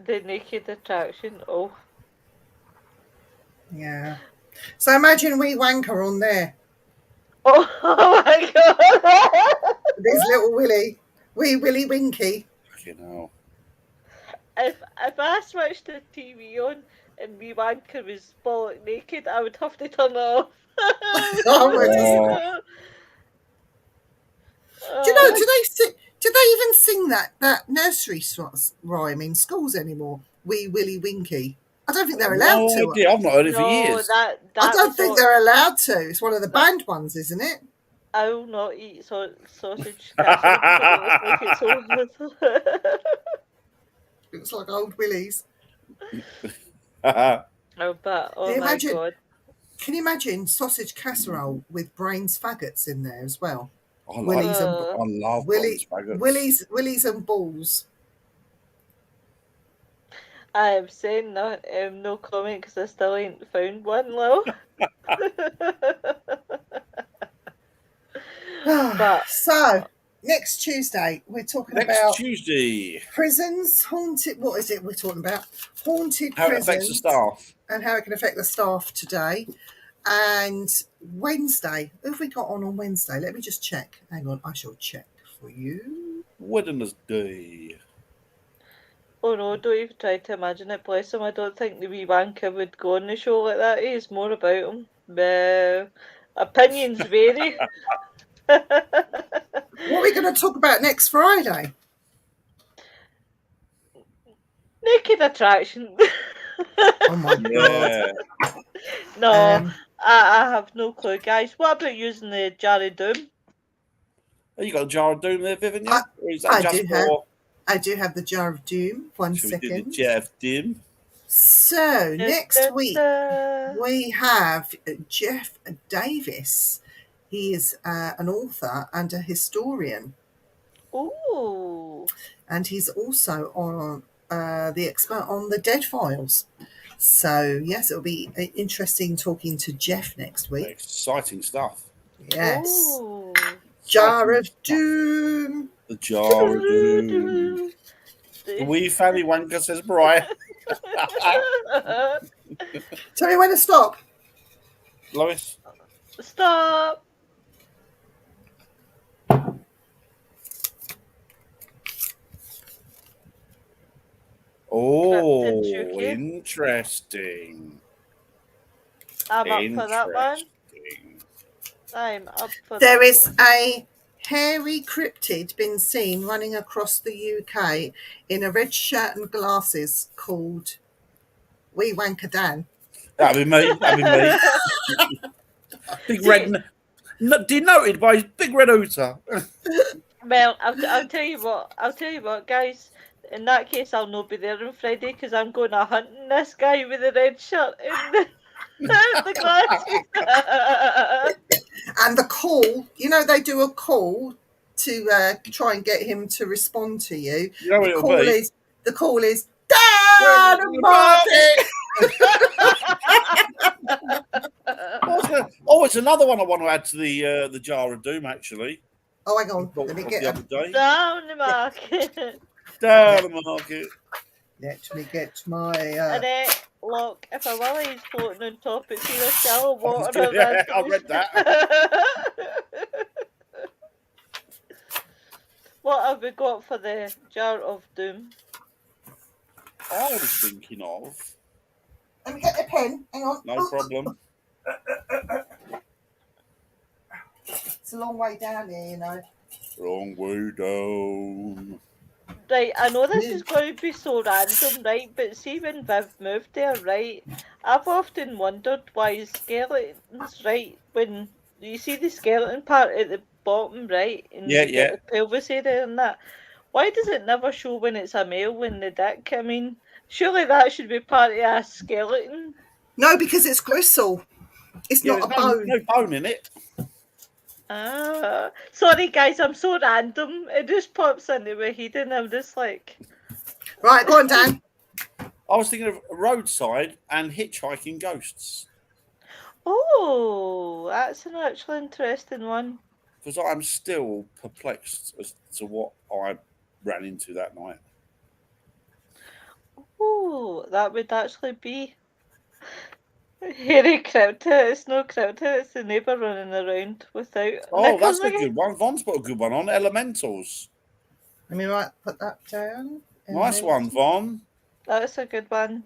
the Naked Attraction, Yeah. So imagine wee wanker on there. Oh my god! This little wee Willy Winky. You know. If I switched the TV on and wee wanker was bollock naked, I would have to turn it off. Do you know? Do they even sing that nursery rhyme in schools anymore? Wee Willy Winky. I don't think they're allowed to. Yeah, I've not heard it for years. I don't think they're allowed to. It's one of the banned ones, isn't it? I will not eat sausage casserole. Looks like old Willies. My god. Can you imagine sausage casserole with brains faggots in there as well? I love brains faggots. Willies and balls. I am saying no comment because I still ain't found one, Lil. So, next Tuesday, we're talking Next about Tuesday. prisons, haunted. What is it we're talking about? Haunted How prisons. it affects the staff. And how it can affect the staff today. And Wednesday, who have we got on Wednesday? Let me just check. Hang on, I shall check for you. Wednesday. Oh no, don't even try to imagine it, bless him. I don't think the wee wanker would go on the show like that. It's more about him. Opinions vary. What are we going to talk about next Friday? Naked attraction. Oh my God. No, I have no clue, guys. What about using the jar of doom? Oh, you got a jar of doom there, Vivian? Yeah? Or is that I do have the jar of doom. One second. We do the jar of doom. So next week we have Jeff Davis. He is an author and a historian. Ooh. And he's also on the expert on the Dead Files. So yes, it'll be interesting talking to Jeff next week. Exciting stuff. Yes. Ooh. Jar of Doom. The jar of doom. The wee fanny wanker, says Brian. Tell me when to stop. Lois. Stop. Oh, interesting. I'm up for that one. I'm up for There is a hairy cryptid been seen running across the UK in a red shirt and glasses called Wee Wanker Dan. That'd be me. Big red, denoted by his big red hooter. Well, I'll tell you what. Guys. In that case, I'll not be there on Friday because I'm going to hunting this guy with the red shirt and the glasses. And the call, they do a call to try and get him to respond to you. You know what it'll be? The call is Dan and Martin. It's another one I want to add to the jar of doom, actually. Oh, hang on. Let me get down the market. Down the market. Let me get my. Look, if a Willie's floating on top, it's either shallow water or I read that. What have we got for the jar of doom? I was thinking of. Let me get the pen. Hang on. No problem. It's a long way down here, Long way down. Right, I know this is going to be so random, right? But see, when Viv moved there, right? I've often wondered why skeletons, right? When you see the skeleton part at the bottom, right? And you get the pelvis area and that. Why does it never show when it's a male in the dick? I mean, surely that should be part of a skeleton. No, because it's gristle. It's not a bone. No bone in it. Sorry guys, I'm so random. It just pops into my head and I'm just like... Right, go on, Dan. I was thinking of roadside and hitchhiking ghosts. Oh, that's an actually interesting one. Because I'm still perplexed as to what I ran into that night. Oh, that would actually be... Hairy cryptid. It's no cryptid, it's the neighbour running around without. Oh, that's a good one. Von's put a good one on. Elementals. Let me put that down. Nice one, Von. That's a good one,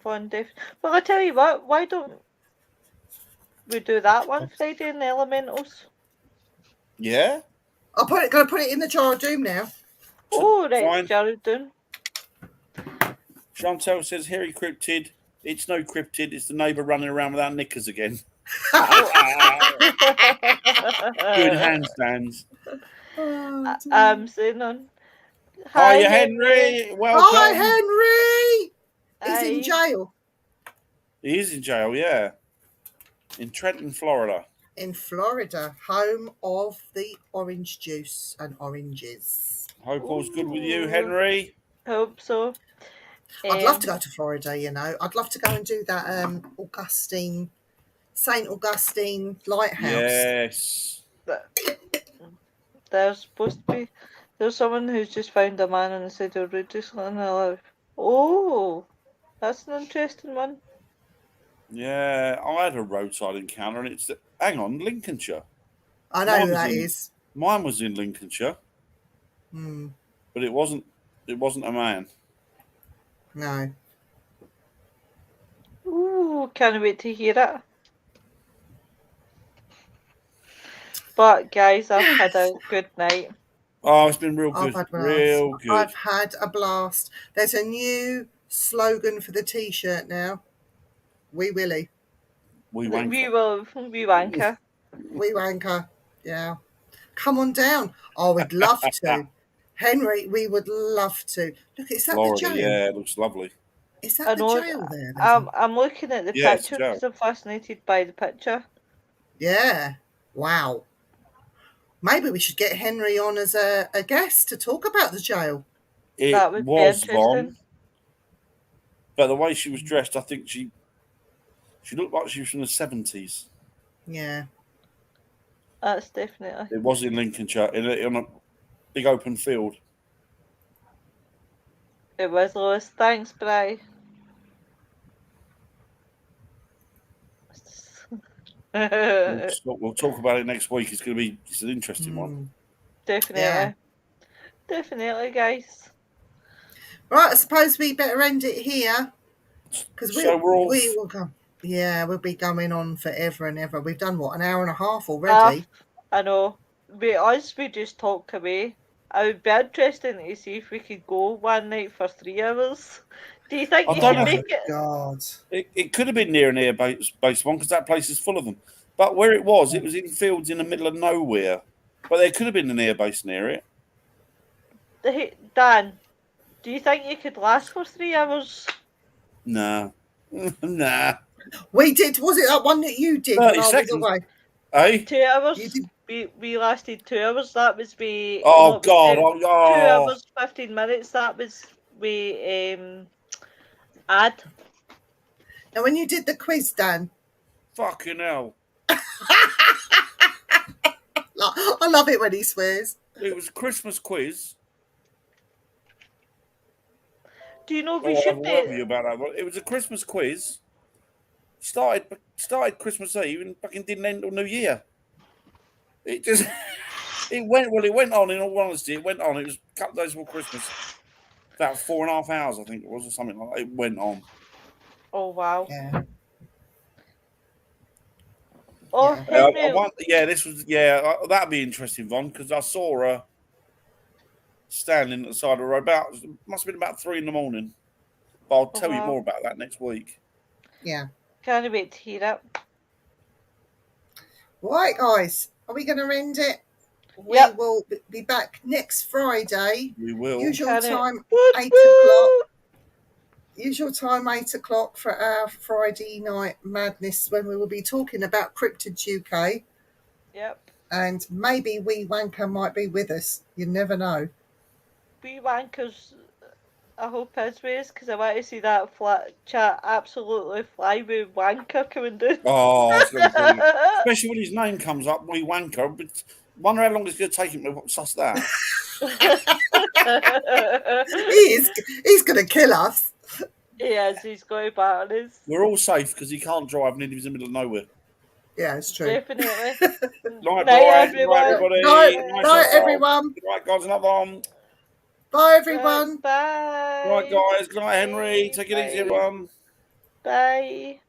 Von Dave. Well, I tell you what, why don't we do that one Friday in the Elementals? Yeah. Gonna put it in the jar of doom now. Oh, right, jar of doom. Chantel says, hairy cryptid. It's no cryptid. It's the neighbour running around without knickers again. Doing handstands. I'm saying on. Hi, Henry. Welcome. Hi, Henry. He's in jail. He is in jail, yeah. In Trenton, Florida. In Florida, home of the orange juice and oranges. Hope all's good with you, Henry. Hope so. I'd love to go to Florida, I'd love to go and do that St. Augustine lighthouse. Yes. There's supposed to be. There's someone who's just found a man on the side of the road just letting her live. Oh, that's an interesting one. Yeah, I had a roadside encounter, and it's hang on, Lincolnshire. I know who that is. Mine was in Lincolnshire, but it wasn't. It wasn't a man. No. Ooh, can't wait to hear it. But guys, I've had a good night. Oh, it's been real good. Real good. I've had a blast. There's a new slogan for the T-shirt now. Wee Willie. We wanker. We wanker. We wanker. Yeah. Come on down. Oh, we'd love to. Henry, we would love to. Look, is that Florida, the jail? yeah, it looks lovely. Is that the jail there? I'm looking at the picture because I'm fascinated by the picture. Yeah. Wow. Maybe we should get Henry on as a guest to talk about the jail. That would be interesting. But the way she was dressed, I think she looked like she was from the 70s. Yeah. That's definitely. It was in Lincolnshire, on a big open field. It was, Lois. Thanks, Bri. We'll talk about it next week. It's an interesting one. Definitely. Yeah. Definitely, guys. Right, I suppose we better end it here. Because we will go. Yeah, we'll be going on forever and ever. We've done, what, an hour and a half already? I know. We just talk away. I would be interested to see if we could go one night for 3 hours. Do you think you can make it? God. It could have been near an air-based one because that place is full of them. But where it was in fields in the middle of nowhere. But there could have been an air base near it. Hey, Dan, do you think you could last for 3 hours? Nah. Nah. We did. Was it that one that you did? 30 seconds. Hey? 2 hours. We lasted 2 hours. That was me. Oh God! 2 hours 15 minutes. That was we ad. Now, when you did the quiz, Dan. Fucking hell! I love it when he swears. It was a Christmas quiz. Do you know we should be? You about that. It was a Christmas quiz. Started Christmas Eve and fucking didn't end till New Year. It just it went on. In all honesty, it went on. It was a couple of days before Christmas. About 4.5 hours, I think it was, or something like that. It went on. Oh wow! Yeah. Oh, that'd be interesting, Von, because I saw her standing at the side of the road. Must have been about 3 a.m. But I'll tell you more about that next week. Yeah. Can't wait to hear it. Right, guys, are we going to end it? We will be back next Friday. We will. Usual time, 8 o'clock. Usual time, 8 o'clock for our Friday night madness when we will be talking about Cryptids UK. Yep. And maybe Wee Wanker might be with us. You never know. Wee Wankers, I hope is with us because I want to see that flat chat absolutely fly with Wanker coming down. Oh, it's going to be especially when his name comes up, Wee Wanker. But wonder how long it's going to take him to suss that. He's going to kill us. Yes, he's going back on us. We're all safe because he can't drive and he lives in the middle of nowhere. Yeah, it's true. Definitely. Night, everyone. Everybody. Night, everyone. Good night, guys. Another one. Bye, everyone. Bye. Right, guys. Good night, Henry. Take it easy, everyone. Bye.